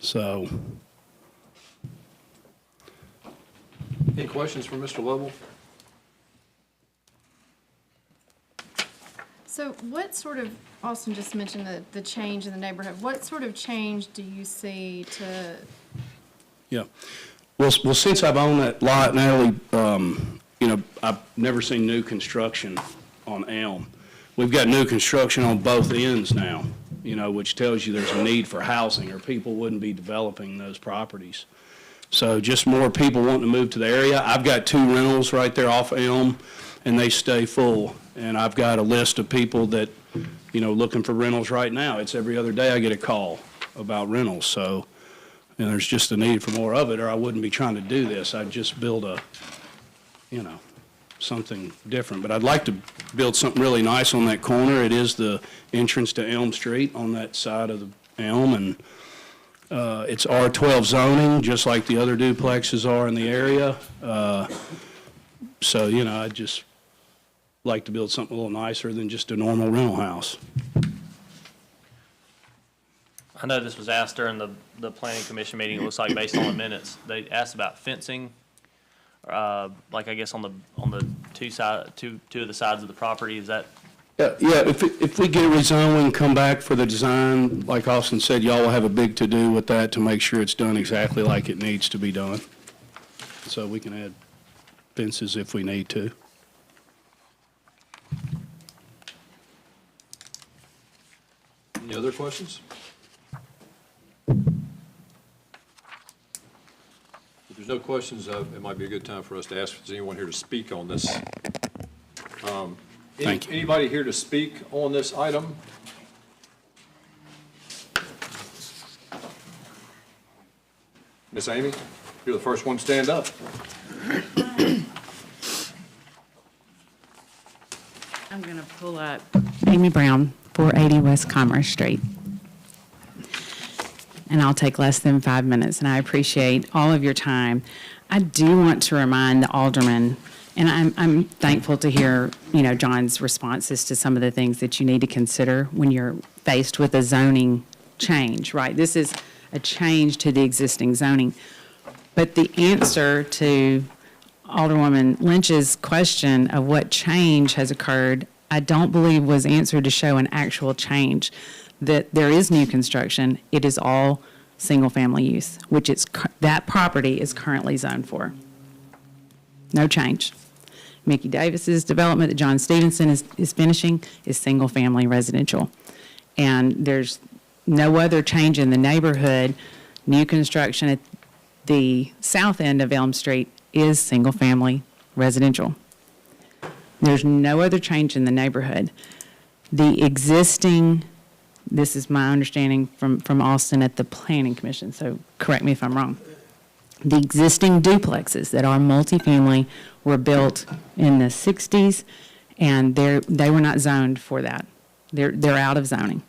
So. Any questions for Mr. Lovell? So what sort of, Austin just mentioned the change in the neighborhood. What sort of change do you see to? Yeah. Well, since I've owned that lot, Natalie, I've never seen new construction on Elm. We've got new construction on both ends now. which tells you there's a need for housing, or people wouldn't be developing those properties. So just more people wanting to move to the area. I've got 2 rentals right there off Elm, and they stay full. And I've got a list of people that, looking for rentals right now. It's every other day I get a call about rentals. So, and there's just a need for more of it, or I wouldn't be trying to do this. I'd just build something different. But I'd like to build something really nice on that corner. It is the entrance to Elm Street on that side of the Elm, and it's R12 zoning, just like the other duplexes are in the area. So, I'd just like to build something a little nicer than just a normal rental house. I know this was asked during the planning commission meeting. It looks like based on the minutes, they asked about fencing, like I guess on the two of the sides of the property. Is that? Yeah, if we get a rezone, we can come back for the design. Like Austin said, y'all will have a big to-do with that to make sure it's done exactly like it needs to be done. So we can add fences if we need to. Any other questions? If there's no questions, it might be a good time for us to ask if there's anyone here to speak on this. Thank you. Anybody here to speak on this item? Miss Amy, you're the first one to stand up. I'm going to pull up Amy Brown, 480 West Commerce Street. And I'll take less than 5 minutes, and I appreciate all of your time. I do want to remind the aldermen, and I'm thankful to hear, John's responses to some of the things that you need to consider when you're faced with a zoning change, right? This is a change to the existing zoning. But the answer to Alderwoman Lynch's question of what change has occurred, I don't believe was answered to show an actual change. That there is new construction, it is all single-family use, which that property is currently zoned for. No change. Mickey Davis's development that John Stevenson is finishing is single-family residential. And there's no other change in the neighborhood. New construction at the south end of Elm Street is single-family residential. There's no other change in the neighborhood. The existing, this is my understanding from Austin at the Planning Commission, so correct me if I'm wrong. The existing duplexes that are multifamily were built in the 60s, and they were not zoned for that. They're out of zoning.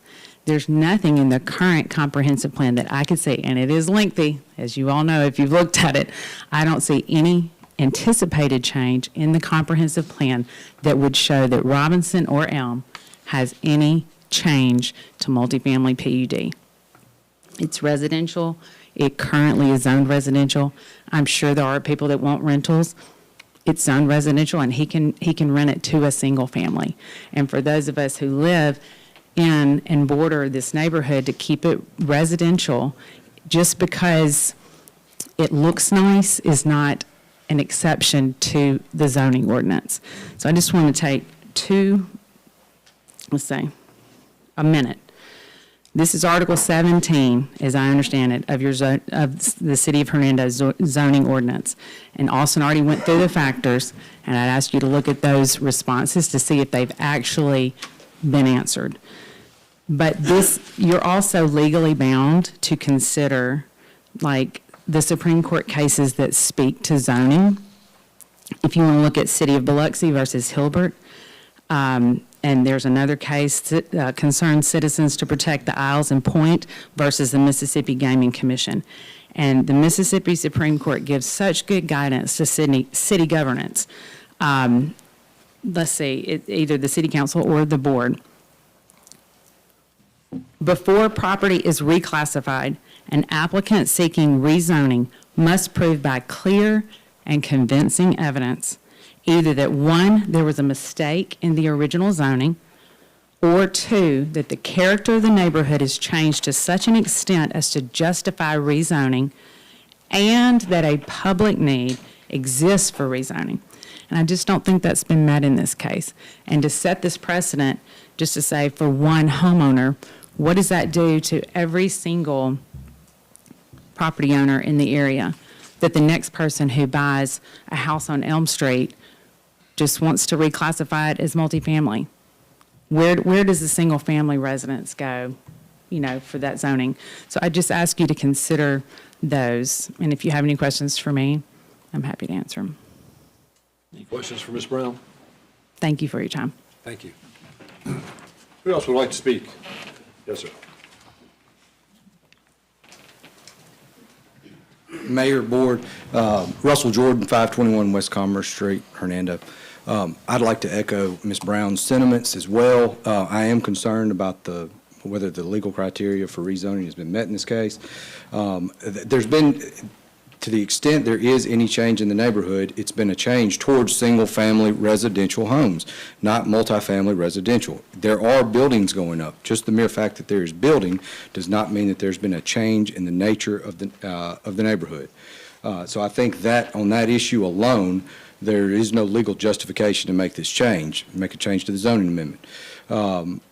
There's nothing in the current comprehensive plan that I could see, and it is lengthy, as you all know if you've looked at it. I don't see any anticipated change in the comprehensive plan that would show that Robinson or Elm has any change to multifamily PUD. It's residential. It currently is zoned residential. I'm sure there are people that want rentals. It's zoned residential, and he can rent it to a single family. And for those of us who live in and border this neighborhood, to keep it residential just because it looks nice is not an exception to the zoning ordinance. So I just want to take a minute. This is Article 17, as I understand it, of the City of Hernando's zoning ordinance. And Austin already went through the factors, and I'd ask you to look at those responses to see if they've actually been answered. But you're also legally bound to consider, like, the Supreme Court cases that speak to zoning. If you want to look at City of Biloxi versus Hilbert, and there's another case that concerns citizens to protect the Isles and Point versus the Mississippi Gaming Commission. And the Mississippi Supreme Court gives such good guidance to city governance. Let's see, either the city council or the board. Before property is reclassified, an applicant seeking rezoning must prove by clear and convincing evidence either that, one, there was a mistake in the original zoning, or two, that the character of the neighborhood has changed to such an extent as to justify rezoning, and that a public need exists for rezoning. And I just don't think that's been met in this case. And to set this precedent, just to say for one homeowner, what does that do to every single property owner in the area? That the next person who buys a house on Elm Street just wants to reclassify it as multifamily? Where does the single-family residence go, for that zoning? So I just ask you to consider those, and if you have any questions for me, I'm happy to answer them. Any questions for Ms. Brown? Thank you for your time. Thank you. Who else would like to speak? Yes, sir. Mayor, Board, Russell Jordan, 521 West Commerce Street, Hernando. I'd like to echo Ms. Brown's sentiments as well. I am concerned about whether the legal criteria for rezoning has been met in this case. There's been, to the extent there is any change in the neighborhood, it's been a change towards single-family residential homes, not multifamily residential. There are buildings going up. Just the mere fact that there is building does not mean that there's been a change in the nature of the neighborhood. So I think that on that issue alone, there is no legal justification to make this change, make a change to the zoning amendment.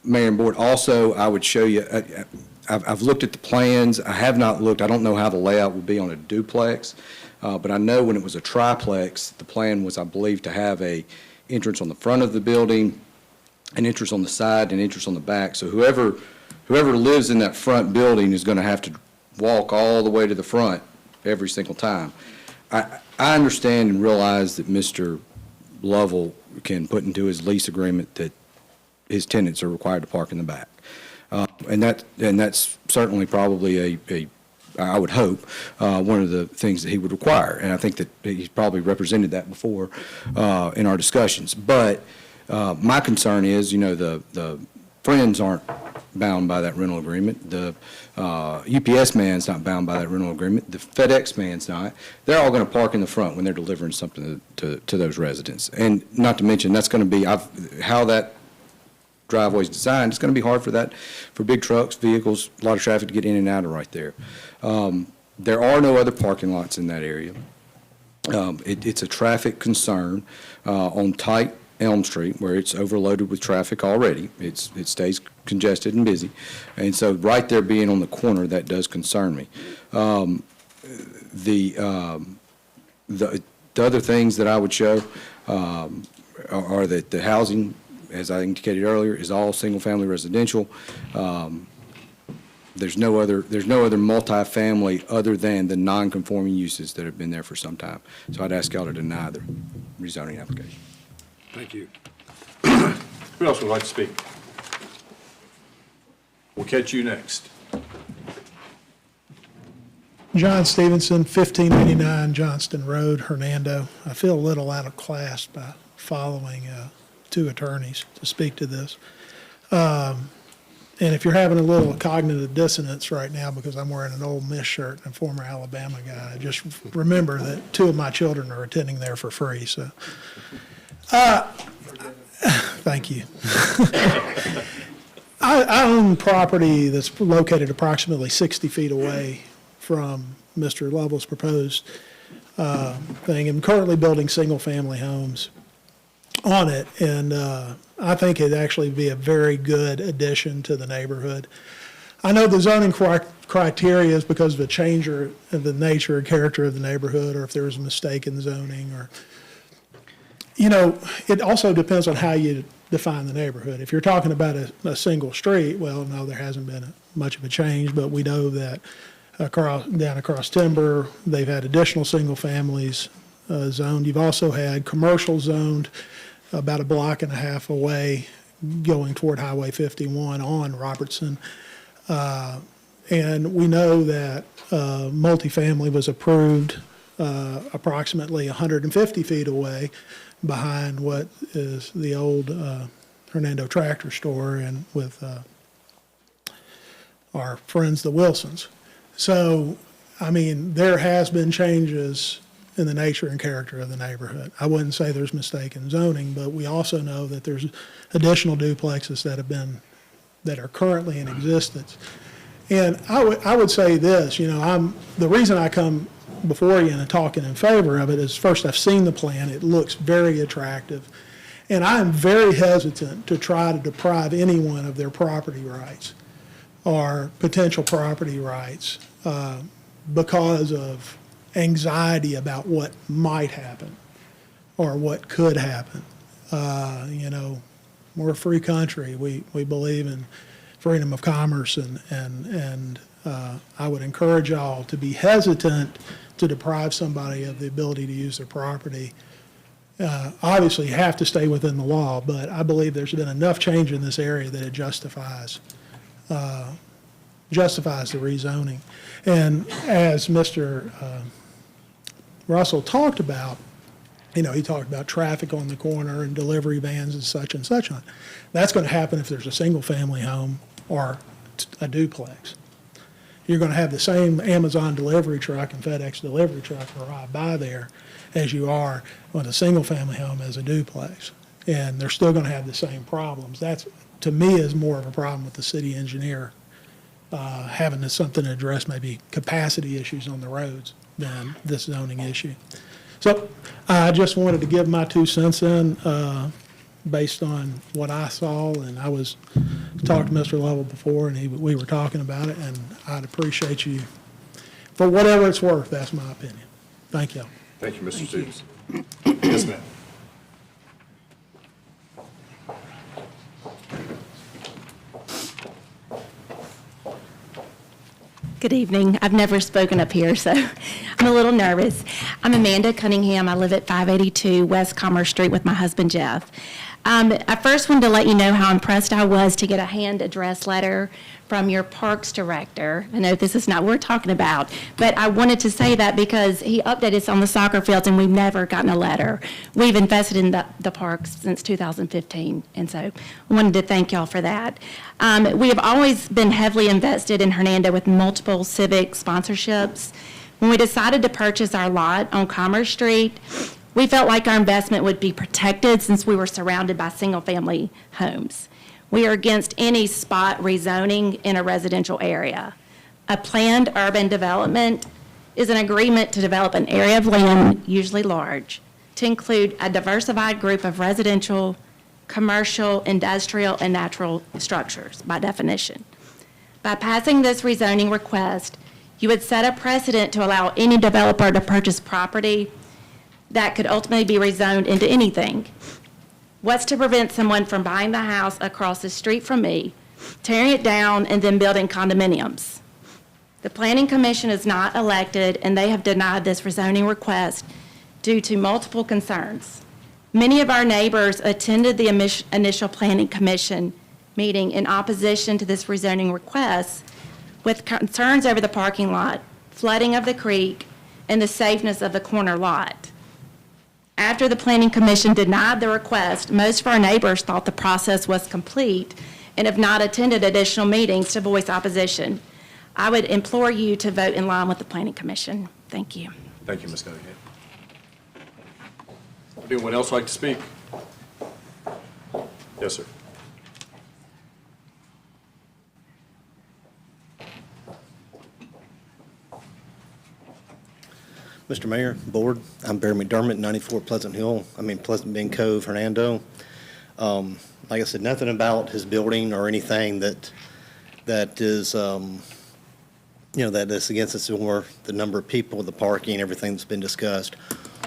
Mayor and Board, also, I would show you, I've looked at the plans. I have not looked, I don't know how the layout would be on a duplex, but I know when it was a triplex, the plan was, I believe, to have a entrance on the front of the building, an entrance on the side, and an entrance on the back. So whoever lives in that front building is going to have to walk all the way to the front every single time. I understand and realize that Mr. Lovell can put into his lease agreement that his tenants are required to park in the back. And that's certainly probably I would hope, one of the things that he would require. And I think that he's probably represented that before in our discussions. But my concern is, the Friends aren't bound by that rental agreement. The UPS man's not bound by that rental agreement. The FedEx man's not. They're all going to park in the front when they're delivering something to those residents. And not to mention, that's going to be how that driveway's designed. It's going to be hard for big trucks, vehicles, a lot of traffic to get in and out of right there. There are no other parking lots in that area. It's a traffic concern on tight Elm Street, where it's overloaded with traffic already. It stays congested and busy. And so right there being on the corner, that does concern me. The other things that I would show are that the housing, as I indicated earlier, is all single-family residential. There's no other multifamily other than the non-conforming uses that have been there for some time. So I'd ask y'all to deny the rezoning application. Thank you. Who else would like to speak? We'll catch you next. John Stevenson, 1589 Johnston Road, Hernando. I feel a little out of class by following two attorneys to speak to this. And if you're having a little cognitive dissonance right now because I'm wearing an Ole Miss shirt and a former Alabama guy, just remember that two of my children are attending there for free. So, thank you. I own property that's located approximately 60 feet away from Mr. Lovell's proposed thing. I'm currently building single-family homes on it, and I think it'd actually be a very good addition to the neighborhood. I know the zoning criteria is because of a change in the nature and character of the neighborhood, or if there was a mistake in zoning, or it also depends on how you define the neighborhood. If you're talking about a single street, well, no, there hasn't been much of a change, but we know that down across Timber, they've had additional single families zoned. You've also had commercial zoned about a block and a half away going toward Highway 51 on Robertson. And we know that multifamily was approved approximately 150 feet away behind what is the old Hernando tractor store and with our friends, the Wilsons. So, I mean, there has been changes in the nature and character of the neighborhood. I wouldn't say there's mistaken zoning, but we also know that there's additional duplexes that are currently in existence. And I would say this, the reason I come before you and talking in favor of it is, first, I've seen the plan. It looks very attractive. And I am very hesitant to try to deprive anyone of their property rights or potential property rights because of anxiety about what might happen or what could happen. You know, we're a free country. We believe in freedom of commerce, and I would encourage y'all to be hesitant to deprive somebody of the ability to use their property. Obviously, you have to stay within the law, but I believe there's been enough change in this area that it justifies the rezoning. And as Mr. Russell talked about, you know, he talked about traffic on the corner and delivery vans and such on. That's going to happen if there's a single-family home or a duplex. You're going to have the same Amazon delivery truck and FedEx delivery truck arrive by there as you are with a single-family home as a duplex. And they're still going to have the same problems. That's, to me, is more of a problem with the city engineer having something to address maybe capacity issues on the roads than this zoning issue. So I just wanted to give my 2 cents in based on what I saw, and I was talked to Mr. Lovell before, and we were talking about it, and I'd appreciate you for whatever it's worth. That's my opinion. Thank you. Thank you, Mr. Stevens. Yes, ma'am. Good evening. I've never spoken up here, so I'm a little nervous. I'm Amanda Cunningham. I live at 582 West Commerce Street with my husband, Jeff. I first wanted to let you know how impressed I was to get a hand address letter from your parks director. I know this is not what we're talking about, but I wanted to say that because he updated us on the soccer fields and we've never gotten a letter. We've invested in the parks since 2015, and so I wanted to thank y'all for that. We have always been heavily invested in Hernando with multiple civic sponsorships. When we decided to purchase our lot on Commerce Street, we felt like our investment would be protected since we were surrounded by single-family homes. We are against any spot rezoning in a residential area. A planned urban development is an agreement to develop an area of land, usually large, to include a diversified group of residential, commercial, industrial, and natural structures, by definition. By passing this rezoning request, you would set a precedent to allow any developer to purchase property that could ultimately be rezoned into anything. What's to prevent someone from buying the house across the street from me, tearing it down, and then building condominiums? The Planning Commission is not elected, and they have denied this rezoning request due to multiple concerns. Many of our neighbors attended the initial Planning Commission meeting in opposition to this rezoning request with concerns over the parking lot, flooding of the creek, and the safeness of the corner lot. After the Planning Commission denied the request, most of our neighbors thought the process was complete and have not attended additional meetings to voice opposition. I would implore you to vote in line with the Planning Commission. Thank you. Thank you, Ms. Cunningham. Would anyone else like to speak? Yes, sir. Mr. Mayor, Board, I'm Barry McDermott, 94 Pleasant Bend Cove, Hernando. Like I said, nothing about his building or anything that is, that is against us, or the number of people, the parking, everything that's been discussed.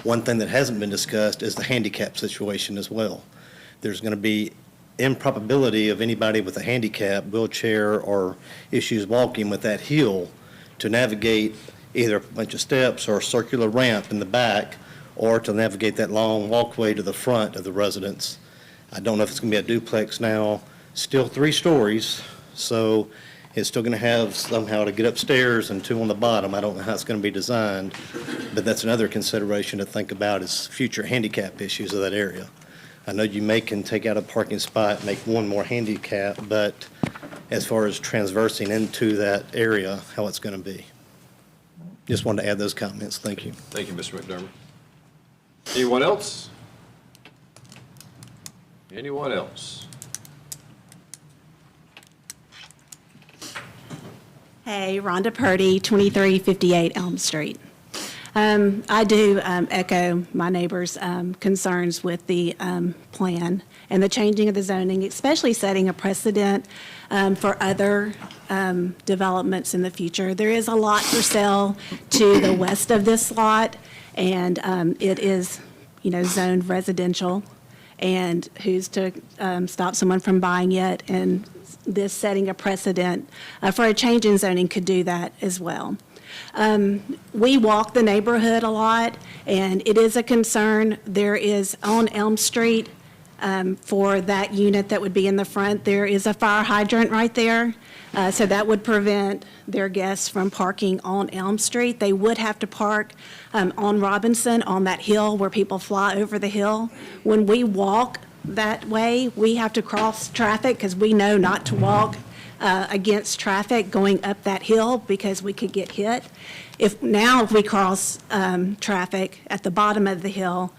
One thing that hasn't been discussed is the handicap situation as well. There's going to be improbability of anybody with a handicap, wheelchair, or issues walking with that hill to navigate either a bunch of steps or a circular ramp in the back, or to navigate that long walkway to the front of the residence. I don't know if it's going to be a duplex now, still 3 stories, so it's still going to have somehow to get upstairs and 2 on the bottom. I don't know how it's going to be designed, but that's another consideration to think about is future handicap issues of that area. I know you can take out a parking spot, make 1 more handicap, but as far as transversing into that area, how it's going to be. Just wanted to add those comments. Thank you. Thank you, Mr. McDermott. Anyone else? Anyone else? Hey, Rhonda Purdy, 2358 Elm Street. I do echo my neighbor's concerns with the plan and the changing of the zoning, especially setting a precedent for other developments in the future. There is a lot for sale to the west of this lot, and it is, zoned residential. And who's to stop someone from buying it? And this setting a precedent for a change in zoning could do that as well. We walk the neighborhood a lot, and it is a concern. There is on Elm Street, for that unit that would be in the front, there is a fire hydrant right there. So that would prevent their guests from parking on Elm Street. They would have to park on Robinson, on that hill where people fly over the hill. When we walk that way, we have to cross traffic because we know not to walk against traffic going up that hill because we could get hit. If we cross traffic at the bottom of the hill,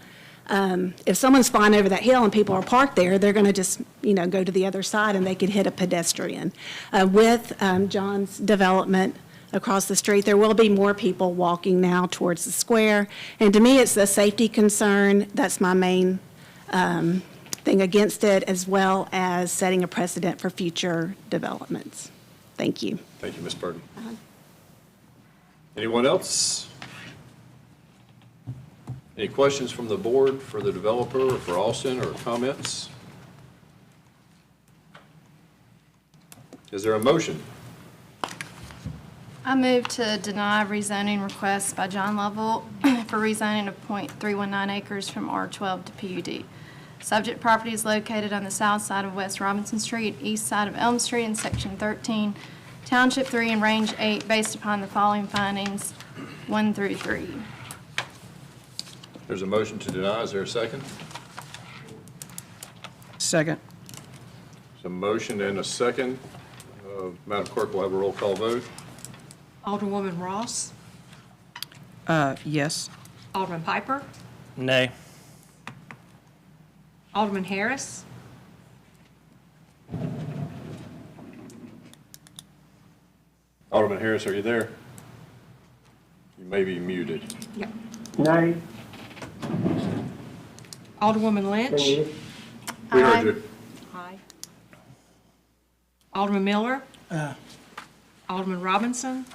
if someone's flying over that hill and people are parked there, they're going to just, go to the other side and they could hit a pedestrian. With John's development across the street, there will be more people walking now towards the square. And to me, it's a safety concern. That's my main thing against it, as well as setting a precedent for future developments. Thank you. Thank you, Ms. Purdy. Anyone else? Any questions from the board for the developer or for Austin, or comments? Is there a motion? I move to deny rezoning requests by John Lovell for rezoning of .319 acres from R12 to PUD. Subject property is located on the south side of West Robinson Street, east side of Elm Street in Section 13, Township 3 and Range 8, based upon the following findings, 1 through 3. There's a motion to deny. Is there a second? Second. There's a motion and a second. Madam Clerk will have a roll call vote. Alderwoman Ross. Yes. Alderman Piper. Nay. Alderman Harris. Alderman Harris, are you there? You may be muted. Yep. Nay. Alderwoman Lynch. We heard you. Aye. Alderman Miller. Alderman Robinson.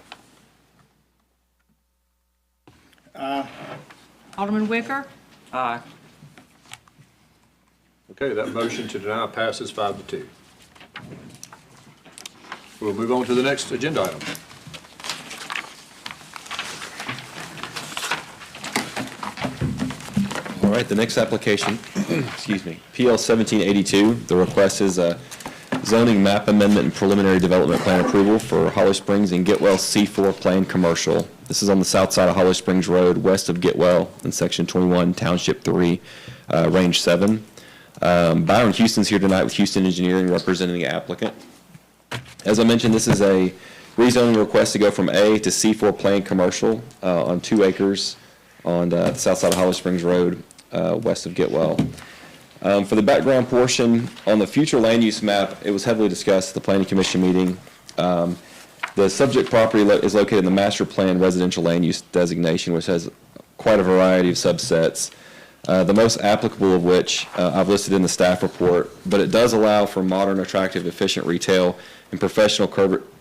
Alderman Wicker. Aye. Okay, that motion to deny passes 5-2. We'll move on to the next agenda item. All right, the next application, excuse me, PL 1782. The request is a zoning map amendment and preliminary development plan approval for Holly Springs and Getwell C4 Plan Commercial. This is on the south side of Holly Springs Road, west of Getwell, in Section 21, Township 3, Range 7. Byron Houston's here tonight with Houston Engineering representing the applicant. As I mentioned, this is a rezoning request to go from A to C4 Plan Commercial on 2 acres on the south side of Holly Springs Road, west of Getwell. For the background portion, on the future land use map, it was heavily discussed at the Planning Commission meeting. The subject property is located in the master plan residential land use designation, which has quite a variety of subsets, the most applicable of which I've listed in the staff report, but it does allow for modern, attractive, efficient retail and professional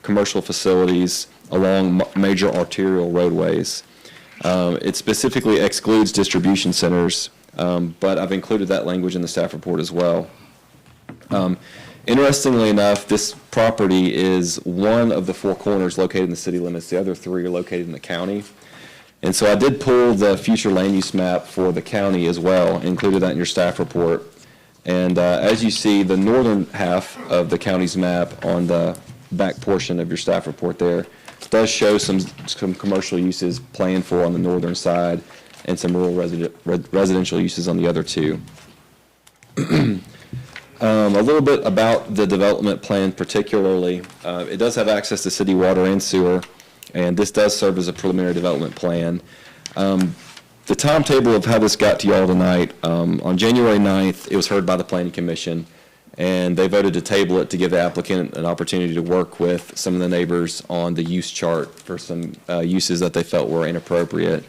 commercial facilities along major arterial roadways. It specifically excludes distribution centers, but I've included that language in the staff report as well. Interestingly enough, this property is one of the 4 corners located in the city limits. The other 3 are located in the county. And so I did pull the future land use map for the county as well, included that in your staff report. And as you see, the northern half of the county's map on the back portion of your staff report there does show some commercial uses planned for on the northern side and some rural residential uses on the other 2. A little bit about the development plan particularly. It does have access to city water and sewer, and this does serve as a preliminary development plan. The timetable of how this got to y'all tonight, on January 9th, it was heard by the Planning Commission, and they voted to table it to give the applicant an opportunity to work with some of the neighbors on the use chart for some uses that they felt were inappropriate.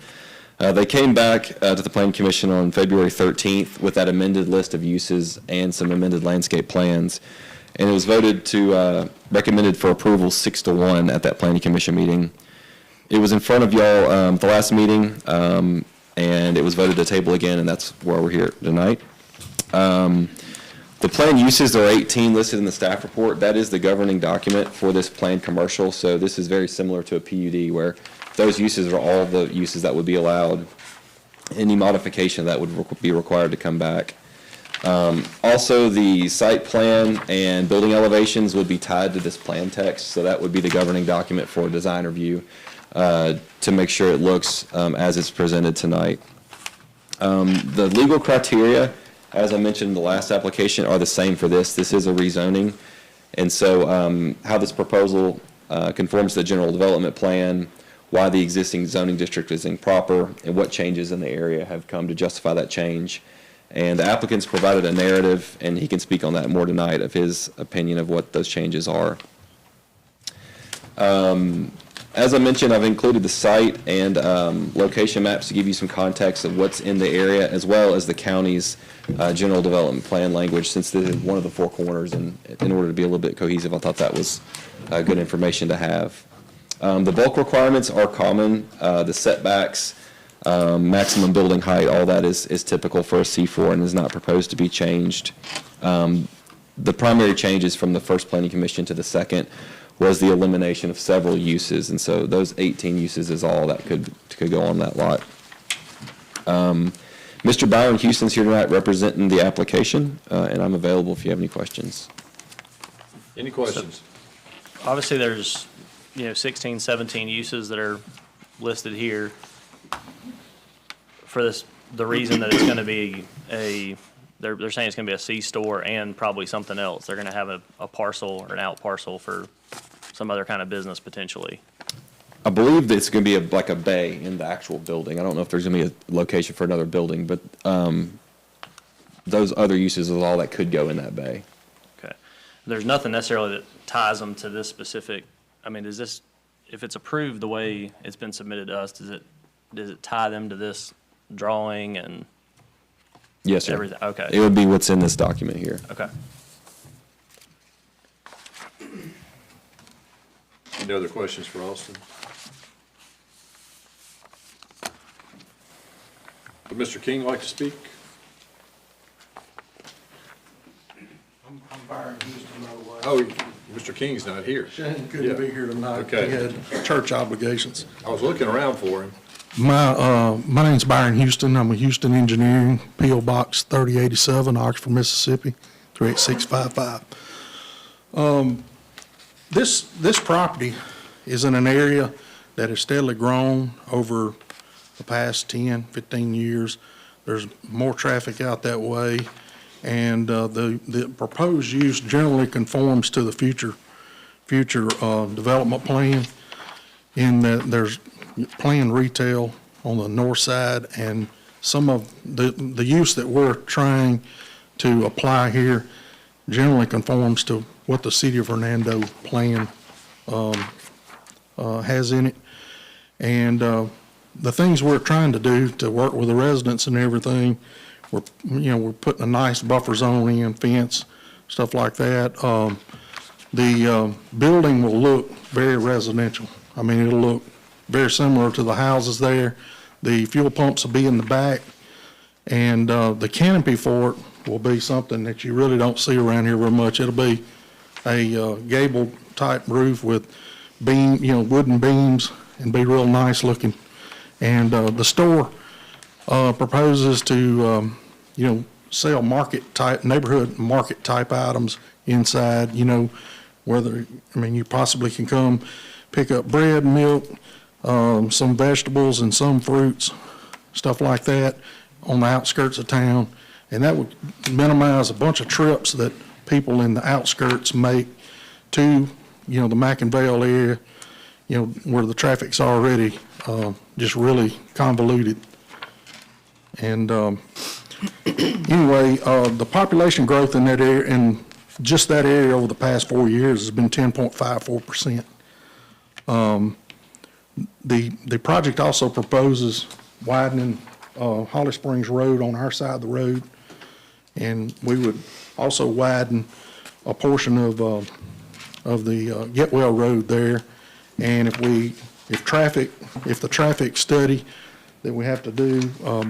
They came back to the Planning Commission on February 13th with that amended list of uses and some amended landscape plans. And it was voted to, recommended for approval 6-1 at that Planning Commission meeting. It was in front of y'all at the last meeting, and it was voted to table again, and that's why we're here tonight. The plan uses, there are 18 listed in the staff report. That is the governing document for this planned commercial. So this is very similar to a PUD where those uses are all the uses that would be allowed. Any modification that would be required to come back. Also, the site plan and building elevations would be tied to this plan text. So that would be the governing document for design review to make sure it looks as it's presented tonight. The legal criteria, as I mentioned in the last application, are the same for this. This is a rezoning. And so how this proposal conforms to the general development plan, why the existing zoning district is improper, and what changes in the area have come to justify that change. And the applicant's provided a narrative, and he can speak on that more tonight, of his opinion of what those changes are. As I mentioned, I've included the site and location maps to give you some context of what's in the area, as well as the county's general development plan language, since this is one of the four corners, and in order to be a little bit cohesive, I thought that was good information to have. The bulk requirements are common. The setbacks, maximum building height, all that is typical for a C4 and is not proposed to be changed. The primary changes from the first Planning Commission to the second was the elimination of several uses, and so those 18 uses is all that could go on that lot. Mr. Byron Houston's here tonight representing the application, and I'm available if you have any questions. Any questions? So, obviously, there's 16, 17 uses that are listed here for this. The reason that it's going to be they're saying it's going to be a C store and probably something else. They're going to have a parcel or an out parcel for some other kind of business potentially. I believe that it's going to be like a bay in the actual building. I don't know if there's going to be a location for another building, but those other uses is all that could go in that bay. Okay. There's nothing necessarily that ties them to this specific. I mean, does this, if it's approved the way it's been submitted to us, does it tie them to this drawing and yes, sir. Everything? Okay. It would be what's in this document here. Okay. Any other questions for Austin? Would Mr. King like to speak? I'm Byron Houston, by the way. Oh, Mr. King's not here. Shane couldn't be here tonight. Okay. He had church obligations. I was looking around for him. My name's Byron Houston. I'm with Houston Engineering, P.O. Box 3087, Oxford, Mississippi, 38655. This property is in an area that has steadily grown over the past 10, 15 years. There's more traffic out that way, and the proposed use generally conforms to the future development plan, in that there's planned retail on the north side, and some of the use that we're trying to apply here generally conforms to what the City of Hernando plan has in it. And the things we're trying to do to work with the residents and everything, we're putting a nice buffer zone in, fence, stuff like that. The building will look very residential. I mean, it'll look very similar to the houses there. The fuel pumps will be in the back, and the canopy for it will be something that you really don't see around here very much. It'll be a gable type roof with wooden beams, and be real nice looking. And the store proposes to sell neighborhood market type items inside. You possibly can come pick up bread, milk, some vegetables and some fruits, stuff like that, on the outskirts of town. And that would minimize a bunch of trips that people in the outskirts make to, the McInville area, where the traffic's already just really convoluted. And anyway, the population growth in that area, in just that area over the past 4 years, has been 10.54%. The project also proposes widening Holly Springs Road on our side of the road. And we would also widen a portion of the Getwell Road there. And if the traffic study that we have to do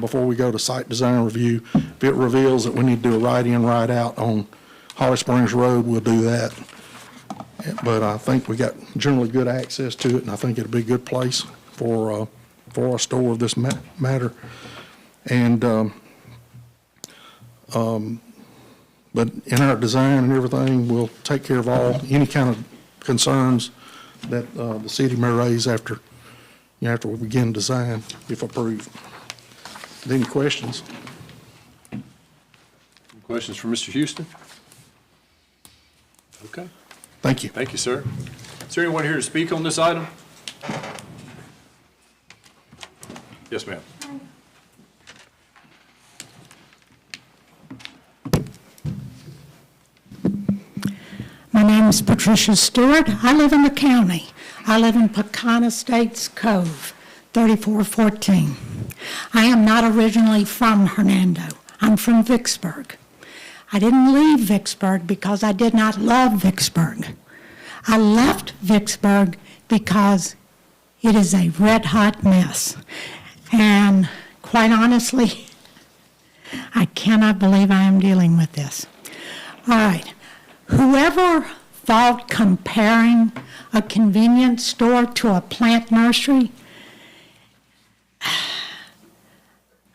before we go to site design review, if it reveals that we need to do a right in, right out on Holly Springs Road, we'll do that. But I think we got generally good access to it, and I think it'll be a good place for a store of this matter. And but in our design and everything, we'll take care of any kind of concerns that the city may raise after we begin design, if approved. Any questions? Questions for Mr. Houston? Okay. Thank you. Thank you, sir. Is there anyone here to speak on this item? Yes, ma'am. My name is Patricia Stewart. I live in the county. I live in Pecan Estates Cove, 3414. I am not originally from Hernando. I'm from Vicksburg. I didn't leave Vicksburg because I did not love Vicksburg. I left Vicksburg because it is a red-hot mess. And quite honestly, I cannot believe I am dealing with this. All right. Whoever thought comparing a convenience store to a plant nursery,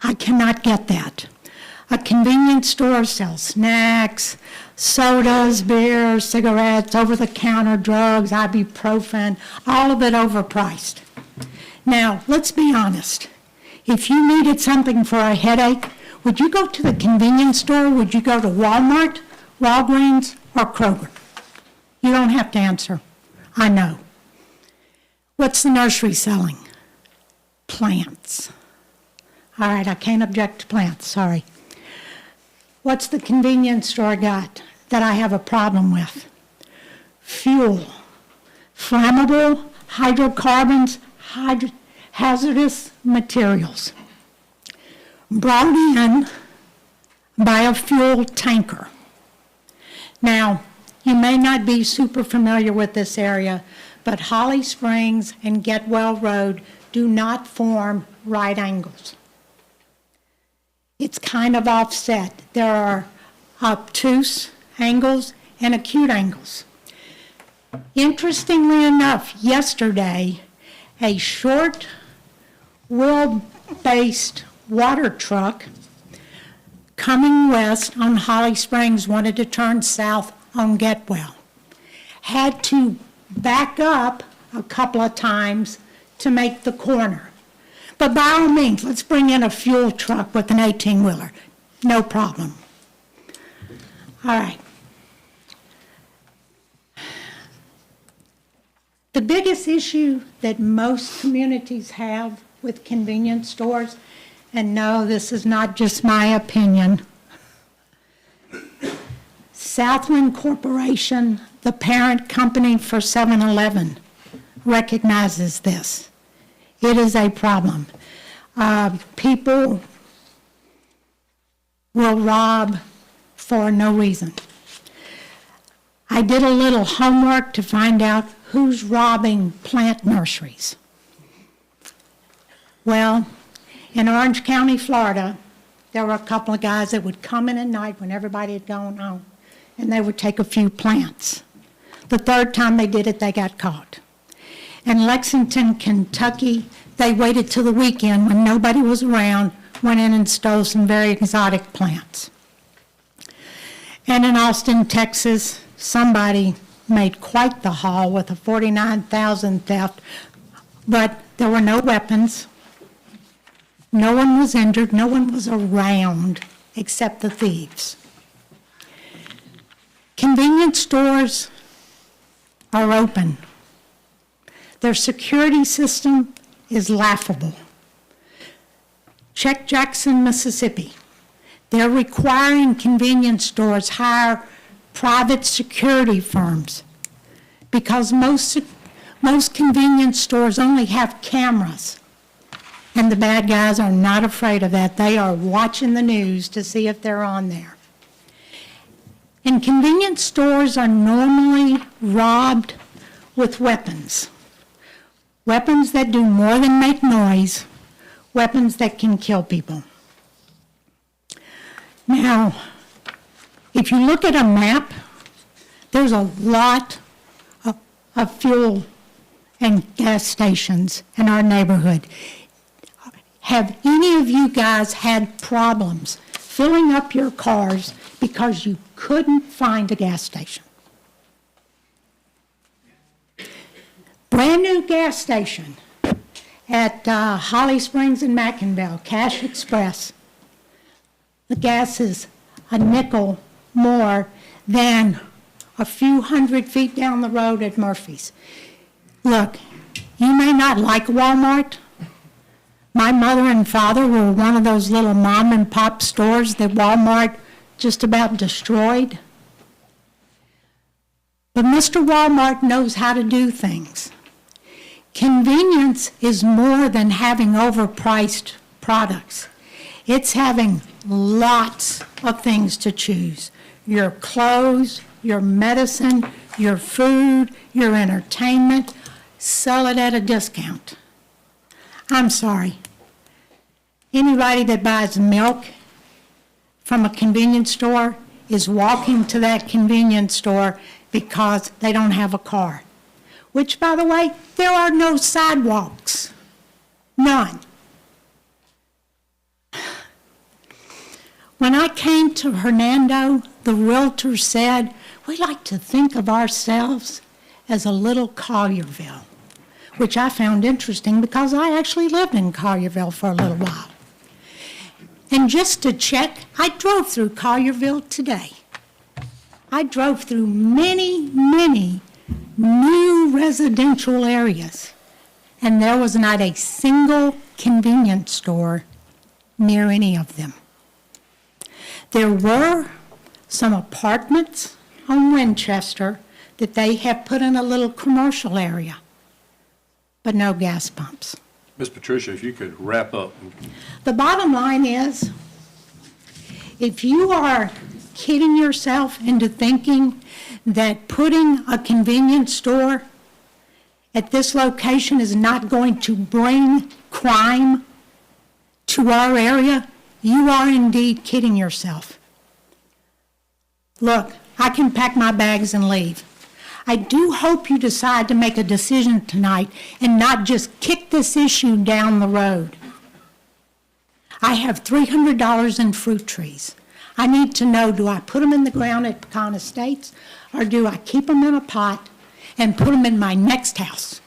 I cannot get that. A convenience store sells snacks, sodas, beer, cigarettes, over-the-counter drugs, ibuprofen, all of it overpriced. Now, let's be honest. If you needed something for a headache, would you go to the convenience store? Would you go to Walmart, Walgreens, or Kroger? You don't have to answer. I know. What's the nursery selling? Plants. All right, I can't object to plants, sorry. What's the convenience store got that I have a problem with? Fuel. Flammable, hydrocarbons, hazardous materials. Brought in by a fuel tanker. Now, you may not be super familiar with this area, but Holly Springs and Getwell Road do not form right angles. It's kind of offset. There are obtuse angles and acute angles. Interestingly enough, yesterday, a short wheel-based water truck coming west on Holly Springs wanted to turn south on Getwell. Had to back up a couple of times to make the corner. But by all means, let's bring in a fuel truck with an 18-wheeler. No problem. All right. The biggest issue that most communities have with convenience stores, and no, this is not just my opinion, Southland Corporation, the parent company for 7-Eleven, recognizes this. It is a problem. People will rob for no reason. I did a little homework to find out who's robbing plant nurseries. Well, in Orange County, Florida, there were a couple of guys that would come in at night when everybody had gone home, and they would take a few plants. The third time they did it, they got caught. In Lexington, Kentucky, they waited till the weekend when nobody was around, went in and stole some very exotic plants. And in Austin, Texas, somebody made quite the haul with a $49,000 theft, but there were no weapons. No one was injured. No one was around except the thieves. Convenience stores are open. Their security system is laughable. Check Jackson, Mississippi. They're requiring convenience stores hire private security firms because most convenience stores only have cameras. And the bad guys are not afraid of that. They are watching the news to see if they're on there. And convenience stores are normally robbed with weapons. Weapons that do more than make noise, weapons that can kill people. Now, if you look at a map, there's a lot of fuel and gas stations in our neighborhood. Have any of you guys had problems filling up your cars because you couldn't find a gas station? Brand new gas station at Holly Springs and Mackinville, Cash Express. The gas is a nickel more than a few hundred feet down the road at Murphy's. Look, you may not like Walmart. My mother and father were one of those little mom and pop stores that Walmart just about destroyed. But Mr. Walmart knows how to do things. Convenience is more than having overpriced products. It's having lots of things to choose. Your clothes, your medicine, your food, your entertainment, sell it at a discount. I'm sorry. Anybody that buys milk from a convenience store is walking to that convenience store because they don't have a car. Which, by the way, there are no sidewalks. None. When I came to Hernando, the realtor said, we like to think of ourselves as a little Collierville, which I found interesting because I actually lived in Collierville for a little while. And just to check, I drove through Collierville today. I drove through many, many new residential areas, and there was not a single convenience store near any of them. There were some apartments on Winchester that they have put in a little commercial area, but no gas pumps. Ms. Patricia, if you could wrap up. The bottom line is, if you are kidding yourself into thinking that putting a convenience store at this location is not going to bring crime to our area, you are indeed kidding yourself. Look, I can pack my bags and leave. I do hope you decide to make a decision tonight and not just kick this issue down the road. I have $300 in fruit trees. I need to know, do I put them in the ground at Pecan Estates, or do I keep them in a pot and put them in my next house?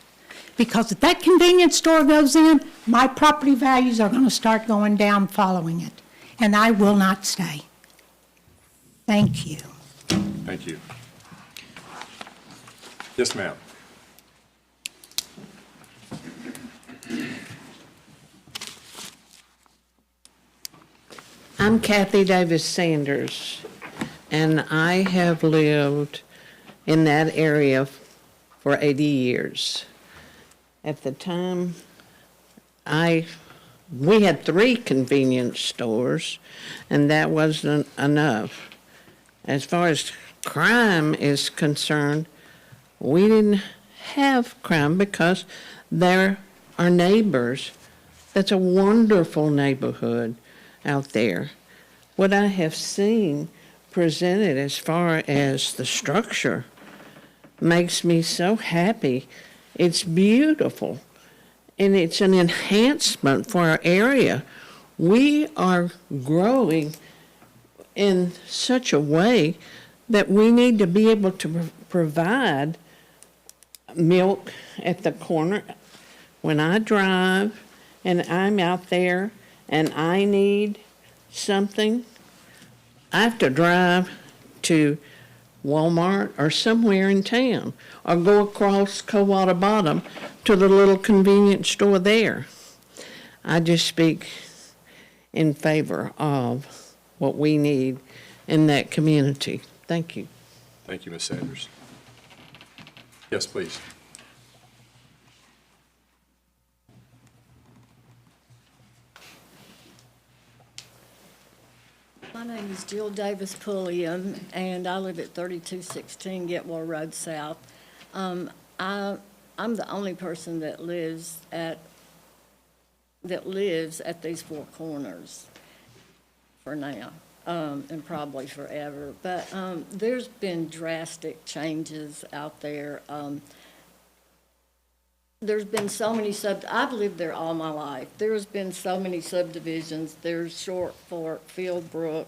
Because if that convenience store goes in, my property values are going to start going down following it, and I will not stay. Thank you. Thank you. Yes, ma'am. I'm Kathy Davis Sanders, and I have lived in that area for 80 years. At the time, we had 3 convenience stores, and that wasn't enough. As far as crime is concerned, we didn't have crime because they're our neighbors. That's a wonderful neighborhood out there. What I have seen presented as far as the structure makes me so happy. It's beautiful, and it's an enhancement for our area. We are growing in such a way that we need to be able to provide milk at the corner. When I drive and I'm out there and I need something, I have to drive to Walmart or somewhere in town, or go across Cowater Bottom to the little convenience store there. I just speak in favor of what we need in that community. Thank you. Thank you, Ms. Sanders. Yes, please. My name is Jill Davis Pulliam, and I live at 3216 Getwell Road South. I'm the only person that lives at these four corners for now, and probably forever. But there's been drastic changes out there. There's been so many I've lived there all my life. There's been so many subdivisions. There's Short Fork, Fieldbrook.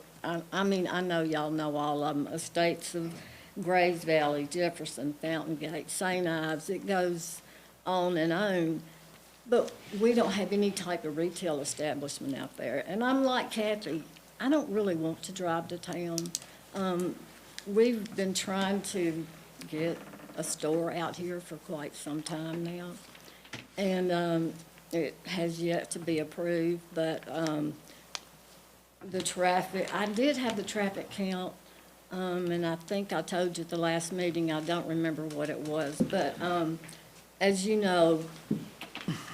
I mean, I know y'all know all of them. Estates of Grays Valley, Jefferson, Fountain Gate, St. Ives. It goes on and on. But we don't have any type of retail establishment out there. And I'm like Kathy, I don't really want to drive to town. We've been trying to get a store out here for quite some time now. And it has yet to be approved, but the traffic, I did have the traffic count, and I think I told you at the last meeting, I don't remember what it was, but as you know,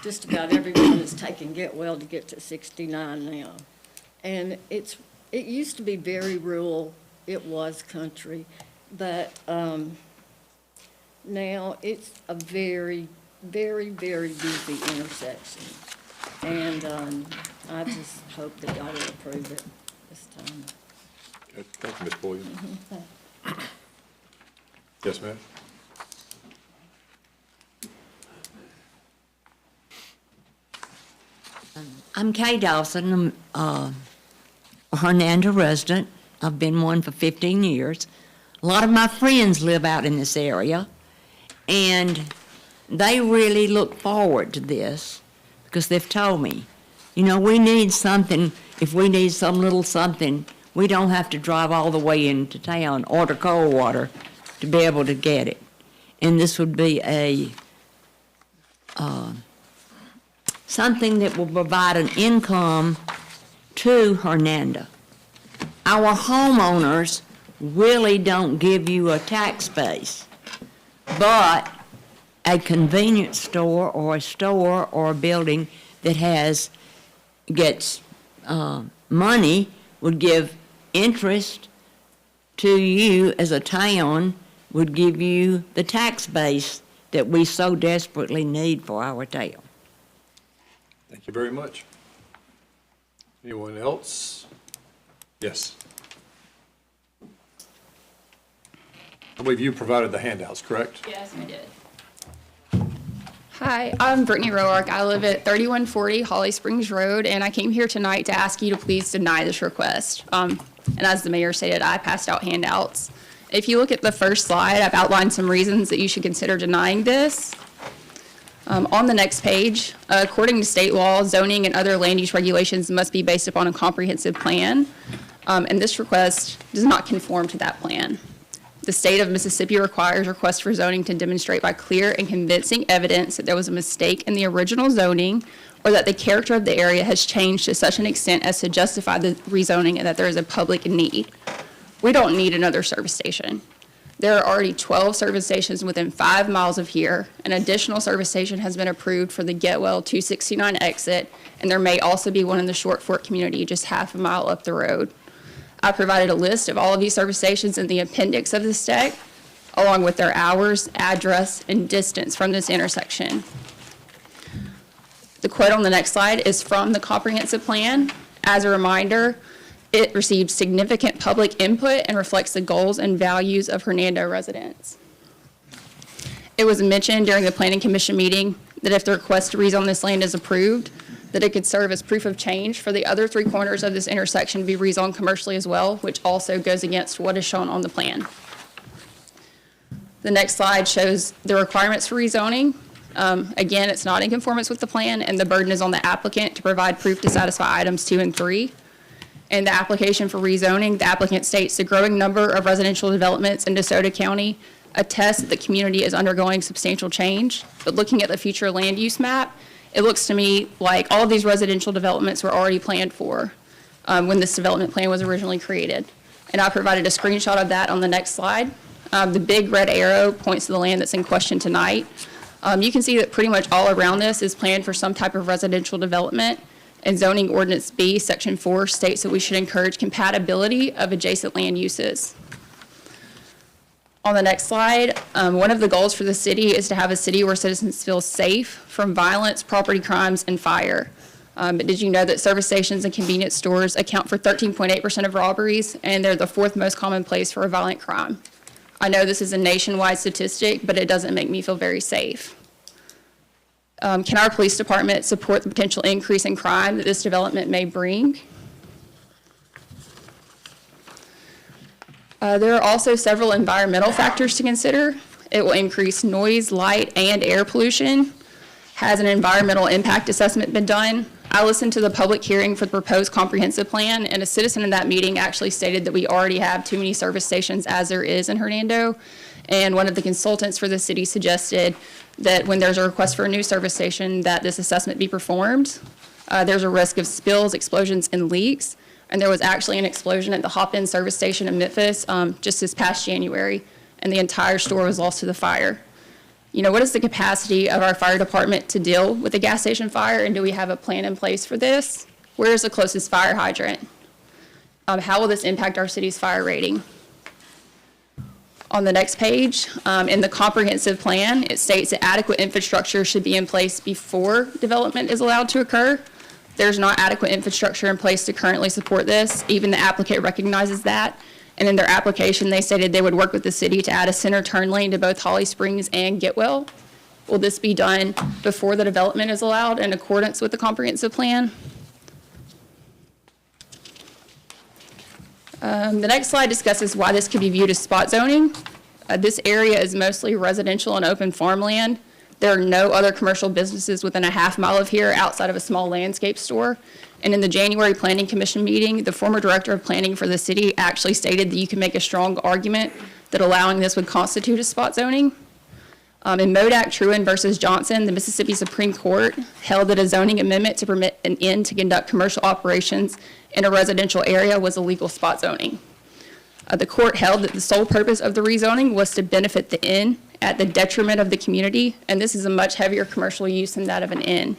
just about everyone is taking Getwell to get to 69 now. And it used to be very rural, it was country, but now it's a very, very, very busy intersection. And I just hope that y'all will approve it this time. Okay, thank you, Ms. Pulliam. Yes, ma'am. I'm Kay Dawson. I'm a Hernando resident. I've been one for 15 years. A lot of my friends live out in this area, and they really look forward to this because they've told me, you know, we need something. If we need some little something, we don't have to drive all the way into town or to Coldwater to be able to get it. And this would be a something that will provide an income to Hernando. Our homeowners really don't give you a tax base, but a convenience store or a building that gets money would give interest to you as a town, would give you the tax base that we so desperately need for our town. Thank you very much. Anyone else? Yes. I believe you provided the handouts, correct? Yes, I did. Hi, I'm Brittany Roark. I live at 3140 Holly Springs Road, and I came here tonight to ask you to please deny this request. And as the mayor stated, I passed out handouts. If you look at the first slide, I've outlined some reasons that you should consider denying this. On the next page, according to state law, zoning and other land use regulations must be based upon a comprehensive plan, and this request does not conform to that plan. The state of Mississippi requires requests for zoning to demonstrate by clear and convincing evidence that there was a mistake in the original zoning or that the character of the area has changed to such an extent as to justify the rezoning and that there is a public need. We don't need another service station. There are already 12 service stations within 5 miles of here. An additional service station has been approved for the Getwell 269 exit, and there may also be one in the Short Fork community just half a mile up the road. I provided a list of all of these service stations in the appendix of this deck, along with their hours, address, and distance from this intersection. The quote on the next slide is from the comprehensive plan. As a reminder, it received significant public input and reflects the goals and values of Hernando residents. It was mentioned during the Planning Commission meeting that if the request to rezone this land is approved, that it could serve as proof of change for the other 3 corners of this intersection to be rezoned commercially as well, which also goes against what is shown on the plan. The next slide shows the requirements for rezoning. Again, it's not in conformance with the plan, and the burden is on the applicant to provide proof to satisfy items 2 and 3. In the application for rezoning, the applicant states the growing number of residential developments in DeSoto County attests that the community is undergoing substantial change. But looking at the future land use map, it looks to me like all of these residential developments were already planned for when this development plan was originally created. And I provided a screenshot of that on the next slide. The big red arrow points to the land that's in question tonight. You can see that pretty much all around this is planned for some type of residential development. And zoning ordinance B, section 4, states that we should encourage compatibility of adjacent land uses. On the next slide, one of the goals for the city is to have a city where citizens feel safe from violence, property crimes, and fire. But did you know that service stations and convenience stores account for 13.8% of robberies, and they're the 4th most common place for a violent crime? I know this is a nationwide statistic, but it doesn't make me feel very safe. Can our police department support the potential increase in crime that this development may bring? There are also several environmental factors to consider. It will increase noise, light, and air pollution. Has an environmental impact assessment been done? I listened to the public hearing for the proposed comprehensive plan, and a citizen in that meeting actually stated that we already have too many service stations as there is in Hernando. And one of the consultants for the city suggested that when there's a request for a new service station, that this assessment be performed. There's a risk of spills, explosions, and leaks. And there was actually an explosion at the Hop-In service station in Memphis just this past January, and the entire store was lost to the fire. You know, what is the capacity of our fire department to deal with a gas station fire, and do we have a plan in place for this? Where is the closest fire hydrant? How will this impact our city's fire rating? On the next page, in the comprehensive plan, it states that adequate infrastructure should be in place before development is allowed to occur. There's not adequate infrastructure in place to currently support this. Even the applicant recognizes that. And in their application, they stated they would work with the city to add a center turn lane to both Holly Springs and Getwell. Will this be done before the development is allowed in accordance with the comprehensive plan? The next slide discusses why this could be viewed as spot zoning. This area is mostly residential and open farmland. There are no other commercial businesses within a half mile of here outside of a small landscape store. And in the January Planning Commission meeting, the former director of planning for the city actually stated that you can make a strong argument that allowing this would constitute a spot zoning. In Modak Truin versus Johnson, the Mississippi Supreme Court held that a zoning amendment to permit an inn to conduct commercial operations in a residential area was illegal spot zoning. The court held that the sole purpose of the rezoning was to benefit the inn at the detriment of the community, and this is a much heavier commercial use than that of an inn.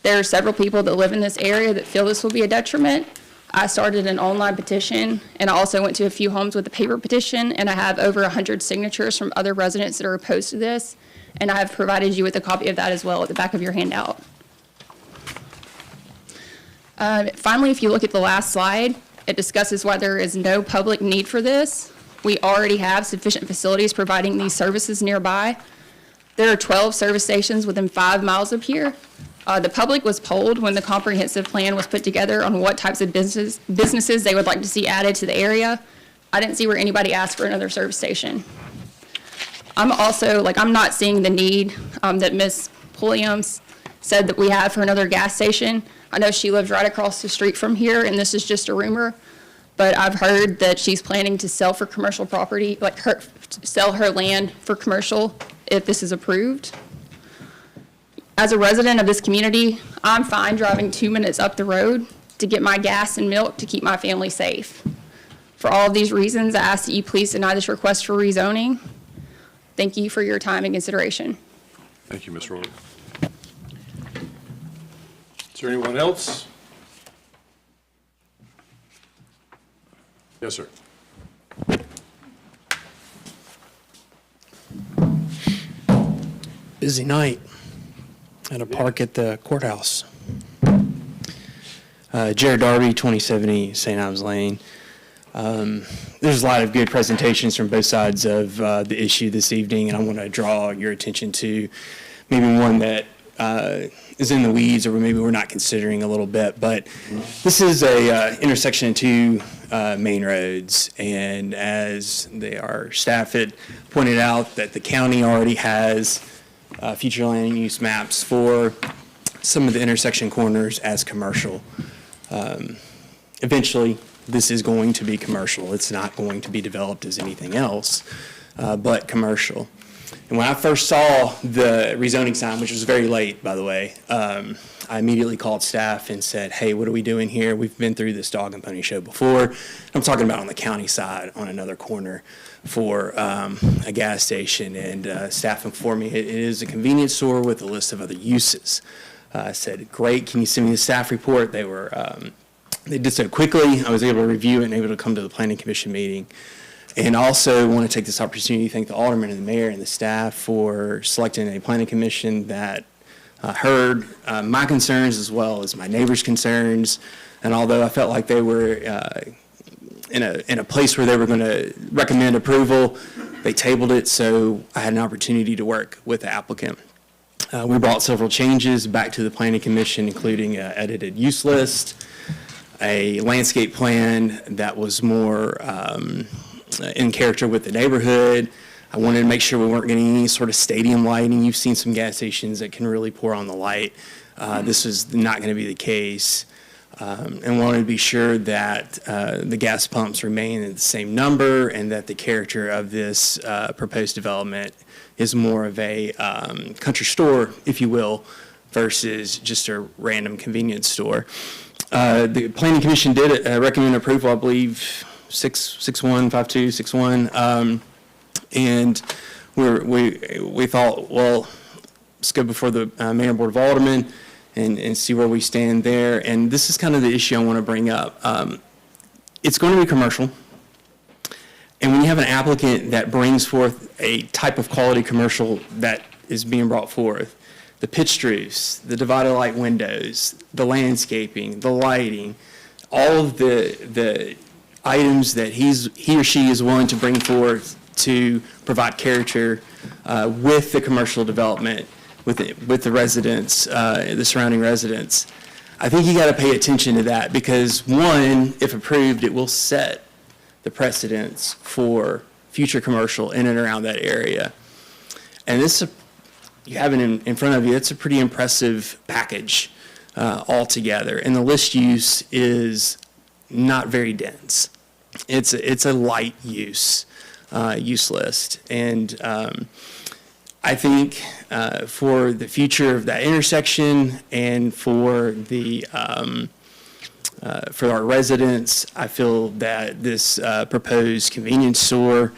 There are several people that live in this area that feel this will be a detriment. I started an online petition, and I also went to a few homes with a paper petition, and I have over 100 signatures from other residents that are opposed to this, and I have provided you with a copy of that as well at the back of your handout. Finally, if you look at the last slide, it discusses why there is no public need for this. We already have sufficient facilities providing these services nearby. There are 12 service stations within 5 miles of here. The public was polled when the comprehensive plan was put together on what types of businesses they would like to see added to the area. I didn't see where anybody asked for another service station. I'm not seeing the need that Ms. Pulliams said that we have for another gas station. I know she lives right across the street from here, and this is just a rumor, but I've heard that she's planning to sell for commercial property, sell her land for commercial if this is approved. As a resident of this community, I'm fine driving 2 minutes up the road to get my gas and milk to keep my family safe. For all of these reasons, I ask that you please deny this request for rezoning. Thank you for your time and consideration. Thank you, Ms. Roy. Is there anyone else? Yes, sir. Busy night at a park at the courthouse. Jared Darby, 2070 St. Ives Lane. There's a lot of good presentations from both sides of the issue this evening, and I want to draw your attention to maybe one that is in the weeds or maybe we're not considering a little bit. But this is a intersection of two main roads, and as our staff had pointed out, that the county already has future land use maps for some of the intersection corners as commercial. Eventually, this is going to be commercial. It's not going to be developed as anything else but commercial. And when I first saw the rezoning sign, which was very late, by the way, I immediately called staff and said, hey, what are we doing here? We've been through this dog and pony show before. I'm talking about on the county side on another corner for a gas station. And staff informed me it is a convenience store with a list of other uses. said, great, can you send me the staff report? They did so quickly. I was able to review it and able to come to the Planning Commission meeting. And also want to take this opportunity to thank the Alderman and the Mayor and the staff for selecting a Planning Commission that heard my concerns as well as my neighbors' concerns. And although I felt like they were in a place where they were going to recommend approval, they tabled it, so I had an opportunity to work with the applicant. We brought several changes back to the Planning Commission, including an edited use list, a landscape plan that was more in character with the neighborhood. I wanted to make sure we weren't getting any sort of stadium lighting. You've seen some gas stations that can really pour on the light. This is not going to be the case. And wanted to be sure that the gas pumps remain at the same number and that the character of this proposed development is more of a country store, if you will, versus just a random convenience store. The Planning Commission did recommend approval, I believe, 6-1-5-2-6-1, and we thought, well, let's go before the Mayor and Board of Aldermen and see where we stand there. And this is kind of the issue I want to bring up. It's going to be commercial, and when you have an applicant that brings forth a type of quality commercial that is being brought forth, the pitched roofs, the divided light windows, the landscaping, the lighting, all of the items that he or she is willing to bring forth to provide character with the commercial development, with the residents, the surrounding residents. I think you got to pay attention to that because, one, if approved, it will set the precedents for future commercial in and around that area. And this, you have it in front of you, it's a pretty impressive package altogether. And the list use is not very dense. It's a light use list, and I think for the future of that intersection and for our residents, I feel that this proposed convenience store,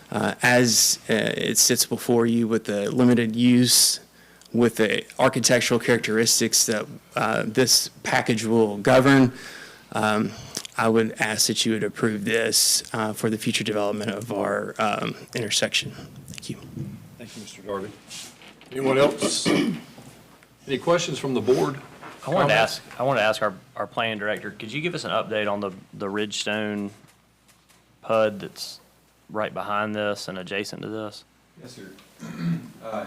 as it sits before you with the limited use, with the architectural characteristics that this package will govern, I would ask that you would approve this for the future development of our intersection. Thank you. Thank you, Mr. Darby. Anyone else? Any questions from the board? I wanted to ask our planning director, could you give us an update on the Ridgestone PUD that's right behind this and adjacent to this? Yes, sir.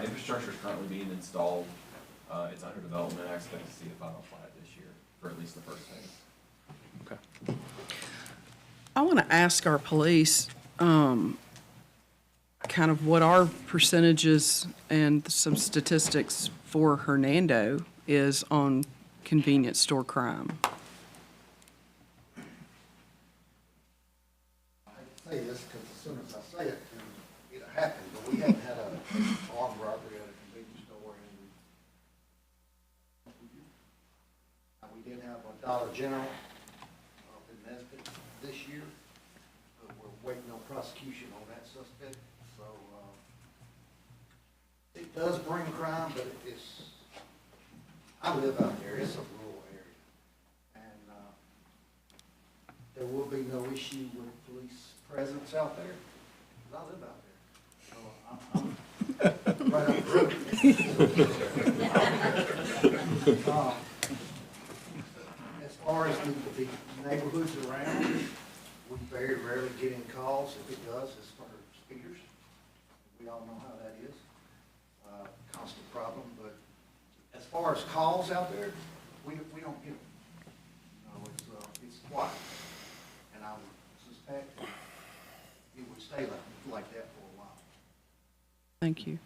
Infrastructure is currently being installed. It's under development. I expect to see the final plat this year for at least the first phase. Okay. I want to ask our police kind of what our percentages and some statistics for Hernando is on convenience store crime. I say this because as soon as I say it, it'll happen, but we haven't had an armed robbery at a convenience store. And we did have a Dollar General up in Nesbitt this year, but we're waiting on prosecution on that suspect. So it does bring crime, but it's, I live out there, it's a rural area. And there will be no issue with police presence out there, because I live out there. So I'm right up the road. As far as the neighborhoods around, we very rarely get in calls. If it does, it's for speeders. We all know how that is. Constant problem, but as far as calls out there, we don't get them. It's quiet. And I would suspect it would stay like that for a while. Thank you.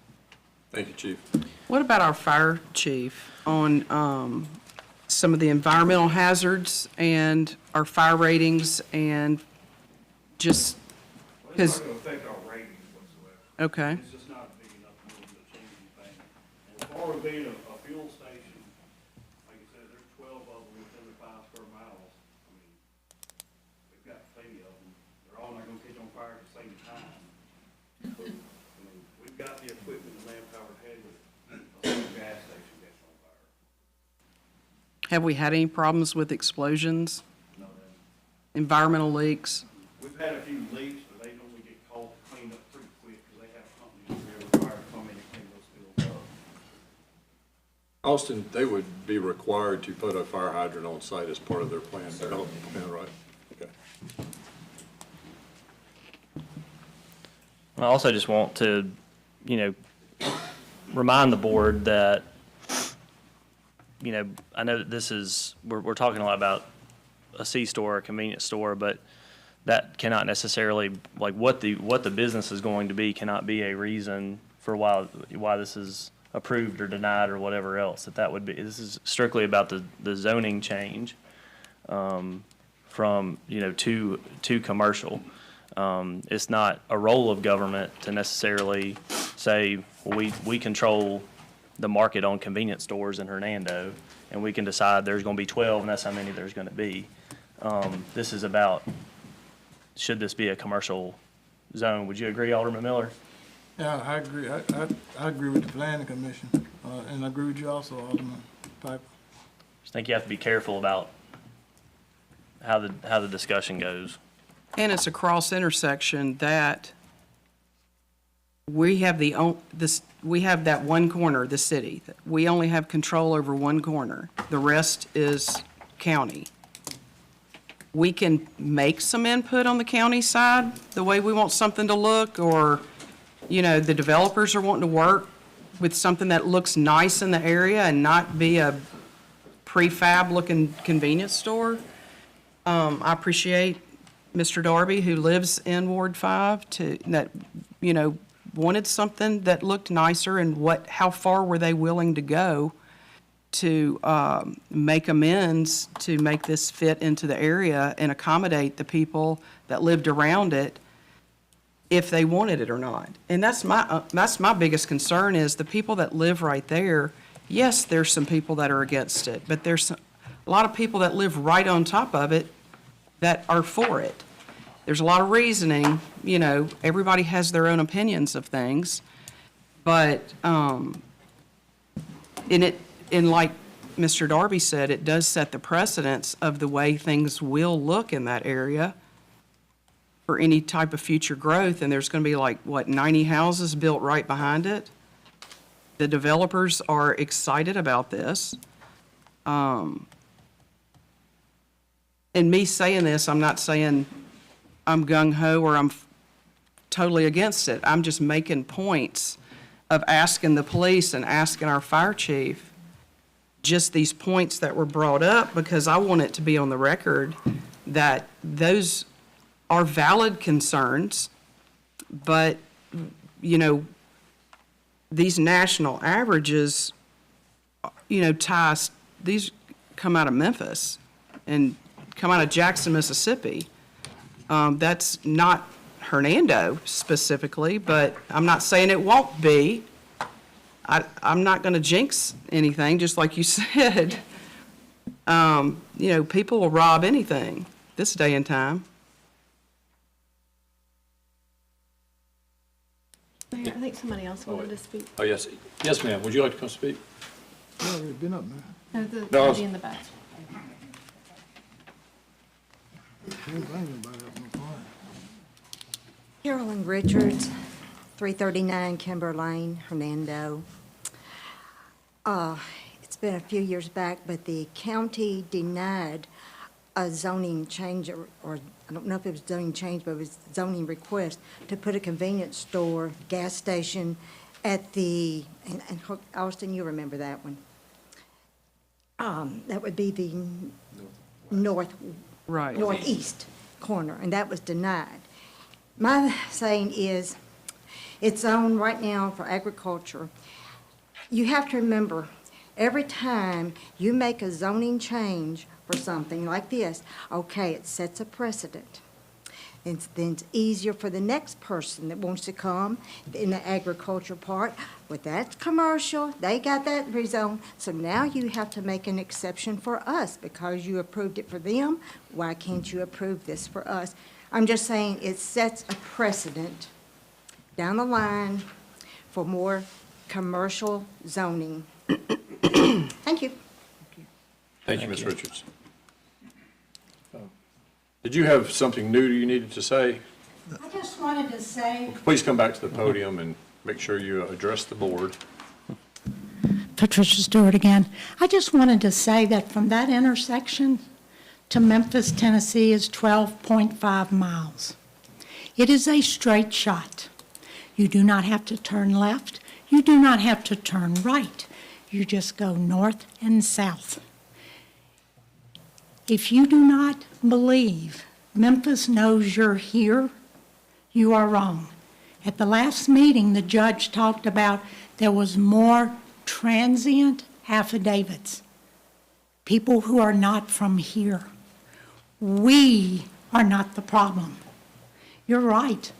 Thank you, Chief. What about our fire chief on some of the environmental hazards and our fire ratings and just because? It's not going to affect our ratings whatsoever. Okay. It's just not big enough to move to change anything. And as far as being a fuel station, like I said, there's 12 of them within the 5 square miles. I mean, we've got plenty of them. They're all not going to catch on fire at the same time. I mean, we've got the equipment and manpower to handle it. A gas station gets on fire. Have we had any problems with explosions? Environmental leaks? We've had a few leaks, but they normally get called to clean up pretty quick, because they have companies that are required to come in and clean those fields up. Austin, they would be required to put a fire hydrant on site as part of their plan, development plan, right? Okay. I also just want to, remind the board that, I know that this is, we're talking a lot about a C-store, a convenience store, but that cannot necessarily, like, what the business is going to be cannot be a reason for why this is approved or denied or whatever else. That would be, this is strictly about the zoning change from, to commercial. It's not a role of government to necessarily say, well, we control the market on convenience stores in Hernando, and we can decide there's going to be 12, and that's how many there's going to be. This is about, should this be a commercial zone? Would you agree, Alderman Miller? Yeah, I agree. I agree with the planning commission, and I agree with you also, Alderman Piper. I think you have to be careful about how the discussion goes. And it's a cross intersection that we have we have that one corner, the city. We only have control over one corner. The rest is county. We can make some input on the county side, the way we want something to look, or, the developers are wanting to work with something that looks nice in the area and not be a prefab looking convenience store. I appreciate Mr. Darby, who lives in Ward 5, that wanted something that looked nicer, and how far were they willing to go to make amends to make this fit into the area and accommodate the people that lived around it, if they wanted it or not. And that's my biggest concern, is the people that live right there. Yes, there's some people that are against it, but there's a lot of people that live right on top of it that are for it. There's a lot of reasoning, everybody has their own opinions of things, but like Mr. Darby said, it does set the precedence of the way things will look in that area for any type of future growth, and there's going to be 90 houses built right behind it. The developers are excited about this. And me saying this, I'm not saying I'm gung-ho or I'm totally against it. I'm just making points of asking the police and asking our fire chief just these points that were brought up, because I want it to be on the record that those are valid concerns, but, these national averages, these come out of Memphis and come out of Jackson, Mississippi. That's not Hernando specifically, but I'm not saying it won't be. I'm not going to jinx anything, just like you said. People will rob anything this day and time. Mayor, I think somebody else wanted to speak. Oh, yes. Yes, ma'am. Would you like to come speak? Yeah, we've been up there. No, the No, lady in the back. Carolyn Richards, 339 Kimber Lane, Hernando. It's been a few years back, but the county denied a zoning change, or I don't know if it was zoning change, but it was zoning request to put a convenience store, gas station at the, and Austin, you remember that one. That would be the northeast corner, and that was denied. My saying is, it's zoned right now for agriculture. You have to remember, every time you make a zoning change for something like this, okay, it sets a precedent. And then it's easier for the next person that wants to come in the agriculture part. But that's commercial, they got that rezoned, so now you have to make an exception for us because you approved it for them. Why can't you approve this for us? I'm just saying it sets a precedent down the line for more commercial zoning. Thank you. Thank you, Ms. Richards. Did you have something new you needed to say? I just wanted to say, Please come back to the podium and make sure you address the board. Patricia Stewart again. I just wanted to say that from that intersection to Memphis, Tennessee is 12.5 miles. It is a straight shot. You do not have to turn left. You do not have to turn right. You just go north and south. If you do not believe Memphis knows you're here, you are wrong. At the last meeting, the judge talked about there was more transient affidavits, people who are not from here. We are not the problem. You're right.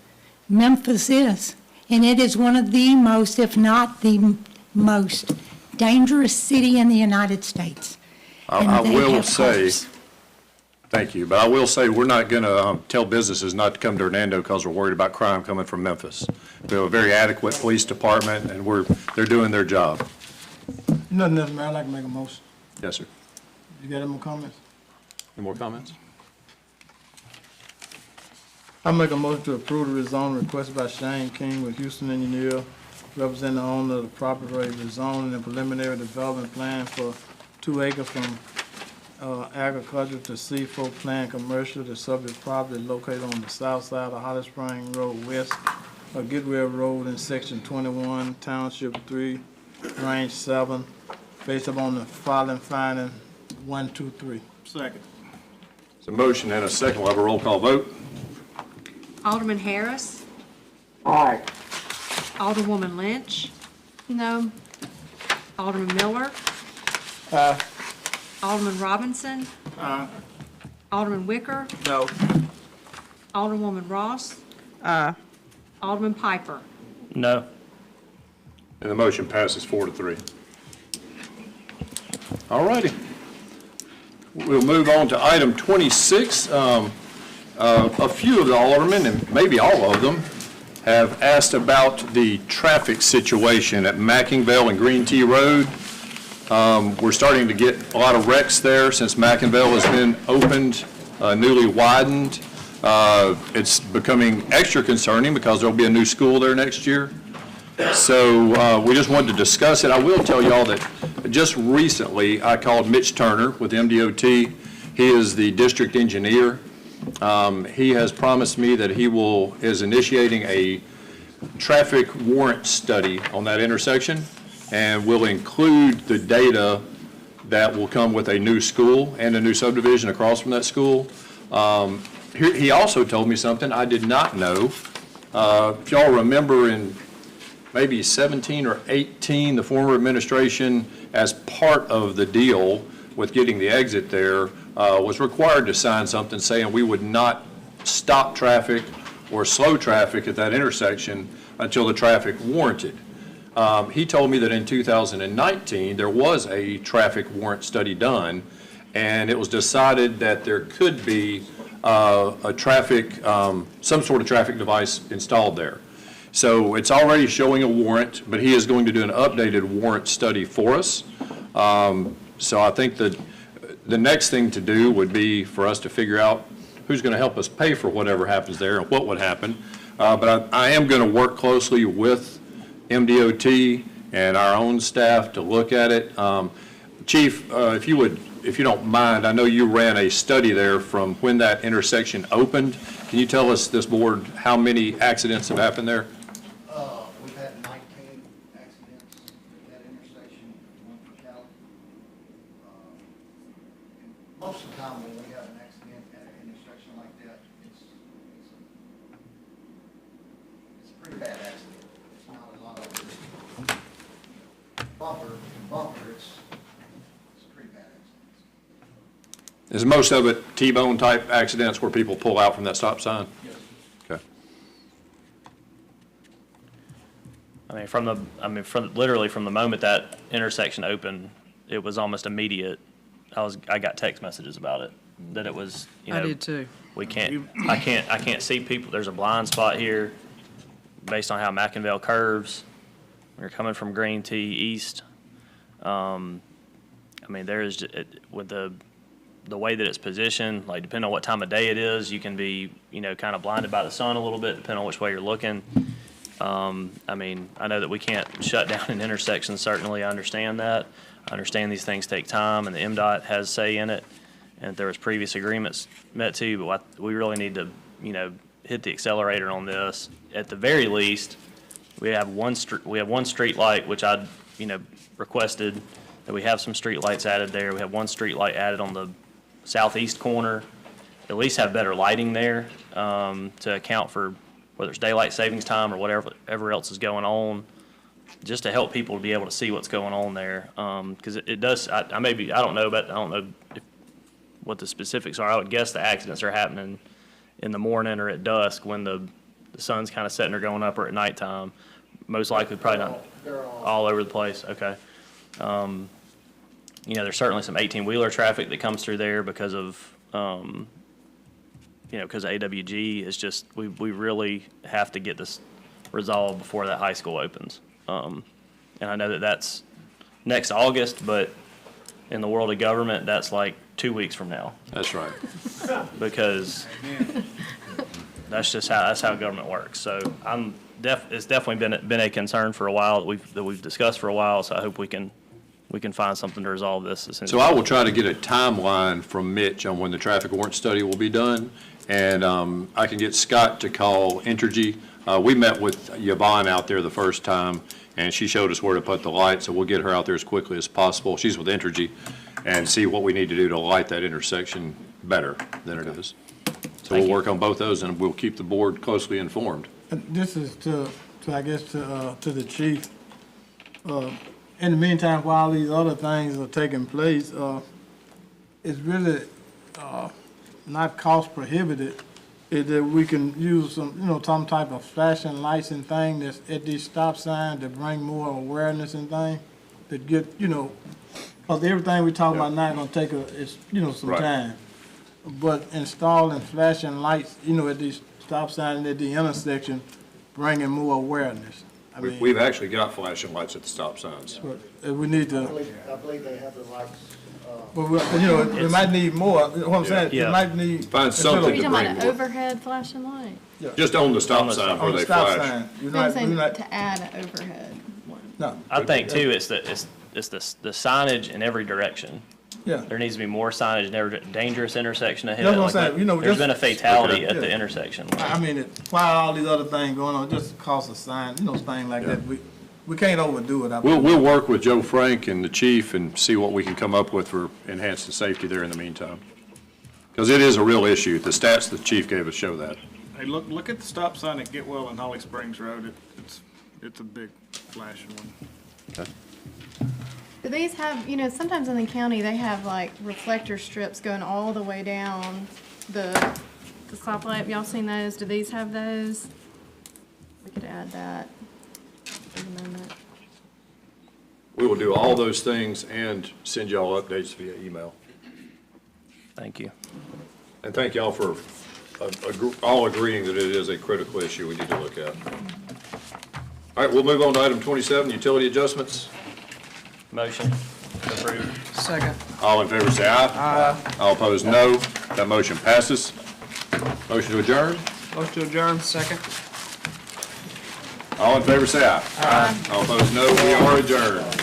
Memphis is, and it is one of the most, if not the most, dangerous city in the United States. I And they will have say, cars. thank you, but I will say, we're not going to tell businesses not to come to Hernando because we're worried about crime coming from Memphis. We have a very adequate police department, and they're doing their job. Nothing else, Mayor, I'd like to make a motion. Yes, sir. You got any more comments? Any more comments? I make a motion to approve the rezoning requested by Shane King with Houston Engineer, representing the owner of the property for rezoning and preliminary development plan for 2 acres from agriculture to C4 plan commercial. The subject property located on the south side of Holly Spring Road west of Goodwill Road in section 21, township 3, range 7, based upon the following finding 1, 2, 3. Second. It's a motion and a second. We'll have a roll call vote. Alderman Harris. Aye. Alderwoman Lynch. No. Alderman Miller. Aye. Alderman Robinson. Aye. Alderman Wicker. No. Alderwoman Ross. Aye. Alderman Piper. No. And the motion passes 4-3. All righty. We'll move on to item 26. A few of the aldermen, and maybe all of them, have asked about the traffic situation at Mackingvale and Green Tea Road. We're starting to get a lot of wrecks there since Mackingvale has been opened, newly widened. It's becoming extra concerning because there'll be a new school there next year. So we just wanted to discuss it. I will tell y'all that just recently I called Mitch Turner with MDOT. He is the district engineer. He has promised me that he is initiating a traffic warrant study on that intersection and will include the data that will come with a new school and a new subdivision across from that school. He also told me something I did not know. If y'all remember in maybe 17 or 18, the former administration, as part of the deal with getting the exit there, was required to sign something saying we would not stop traffic or slow traffic at that intersection until the traffic warranted. He told me that in 2019, there was a traffic warrant study done, and it was decided that there could be some sort of traffic device installed there. So it's already showing a warrant, but he is going to do an updated warrant study for us. So I think that the next thing to do would be for us to figure out who's going to help us pay for whatever happens there and what would happen. But I am going to work closely with MDOT and our own staff to look at it. Chief, if you don't mind, I know you ran a study there from when that intersection opened. Can you tell us, this board, how many accidents have happened there? We've had 19 accidents at that intersection, one fatality. Most of the time when we have an accident at an intersection like that, it's a pretty bad accident. It's not a lot of bumper, it's pretty bad accidents. Is most of it T-bone type accidents where people pull out from that stop sign? Yes. Okay. Literally from the moment that intersection opened, it was almost immediate. I got text messages about it, that it was, I did too. I can't see people. There's a blind spot here based on how Mackingvale curves. When you're coming from Green Tea east. I mean, there is, with the way that it's positioned, like depending on what time of day it is, you can be, kind of blinded by the sun a little bit, depending on which way you're looking. I mean, I know that we can't shut down an intersection, certainly, I understand that. I understand these things take time, and the MDOT has say in it, and there was previous agreements met to, but we really need to, hit the accelerator on this. At the very least, we have one street light, which I, requested that we have some street lights added there. We have one street light added on the southeast corner. At least have better lighting there, to account for whether it's daylight savings time or whatever else is going on, just to help people to be able to see what's going on there. Because it does, I don't know what the specifics are. I would guess the accidents are happening in the morning or at dusk when the sun's kind of setting or going up, or at nighttime. Most likely, probably not all over the place. Okay. There's certainly some 18-wheeler traffic that comes through there because of, because of AWG. It's just, we really have to get this resolved before that high school opens. And I know that that's next August, but in the world of government, that's like 2 weeks from now. That's right. Because that's how government works. So it's definitely been a concern for a while that we've discussed for a while. So I hope we can find something to resolve this as soon as So I will try to get a timeline from Mitch on when the traffic warrant study will be done, and I can get Scott to call Entergy. We met with Yvonne out there the first time, and she showed us where to put the light, so we'll get her out there as quickly as possible. She's with Entergy, and see what we need to do to light that intersection better than it is. So we'll work on both those, and we'll keep the board closely informed. This is to the chief. In the meantime, while these other things are taking place, it's really not cost prohibitive. Is that we can use some type of flashing lights and thing that's at these stop signs to bring more awareness and things that get, because everything we talk about now is gonna take some Right. time. But installing flashing lights, at these stop signs at the intersection, bringing more awareness. I mean, We've actually got flashing lights at the stop signs. but we need to. I believe they have the lights. But we might need more. What I'm saying, Yeah. we might need. Find something Are you to talking bring about an more. overhead flashing light? Just on the stop sign where On the they stop flash. sign. You're I'm not, saying you're not, to add an overhead one. no. I think too, it's the signage in every direction. Yeah. There needs to be more signage in every dangerous intersection ahead. That's what I'm Like, saying, there's just- been a fatality at Yeah. the intersection. I mean, why all these other things going on, just cost a sign, things like that. We can't overdo it. We'll work with Joe Frank and the chief and see what we can come up with for enhancing safety there in the meantime. Because it is a real issue. The stats the chief gave us show that. Hey, look at the stop sign at Getwell and Holly Springs Road. It's a big flashing one. Okay. Do these have, sometimes in the county, they have like reflector strips going all the way down the stoplight. Y'all seen those? Do these have those? We could add that in a moment. We will do all those things and send y'all updates via email. Thank you. And thank y'all for all agreeing that it is a critical issue we need to look at. All right, we'll move on to item 27, utility adjustments. Motion approved. Second. All in favor say aye. Aye. All opposed, no. That motion passes. Motion to adjourn. Motion to adjourn, second. All in favor say aye. Aye. All opposed, no. We are adjourned.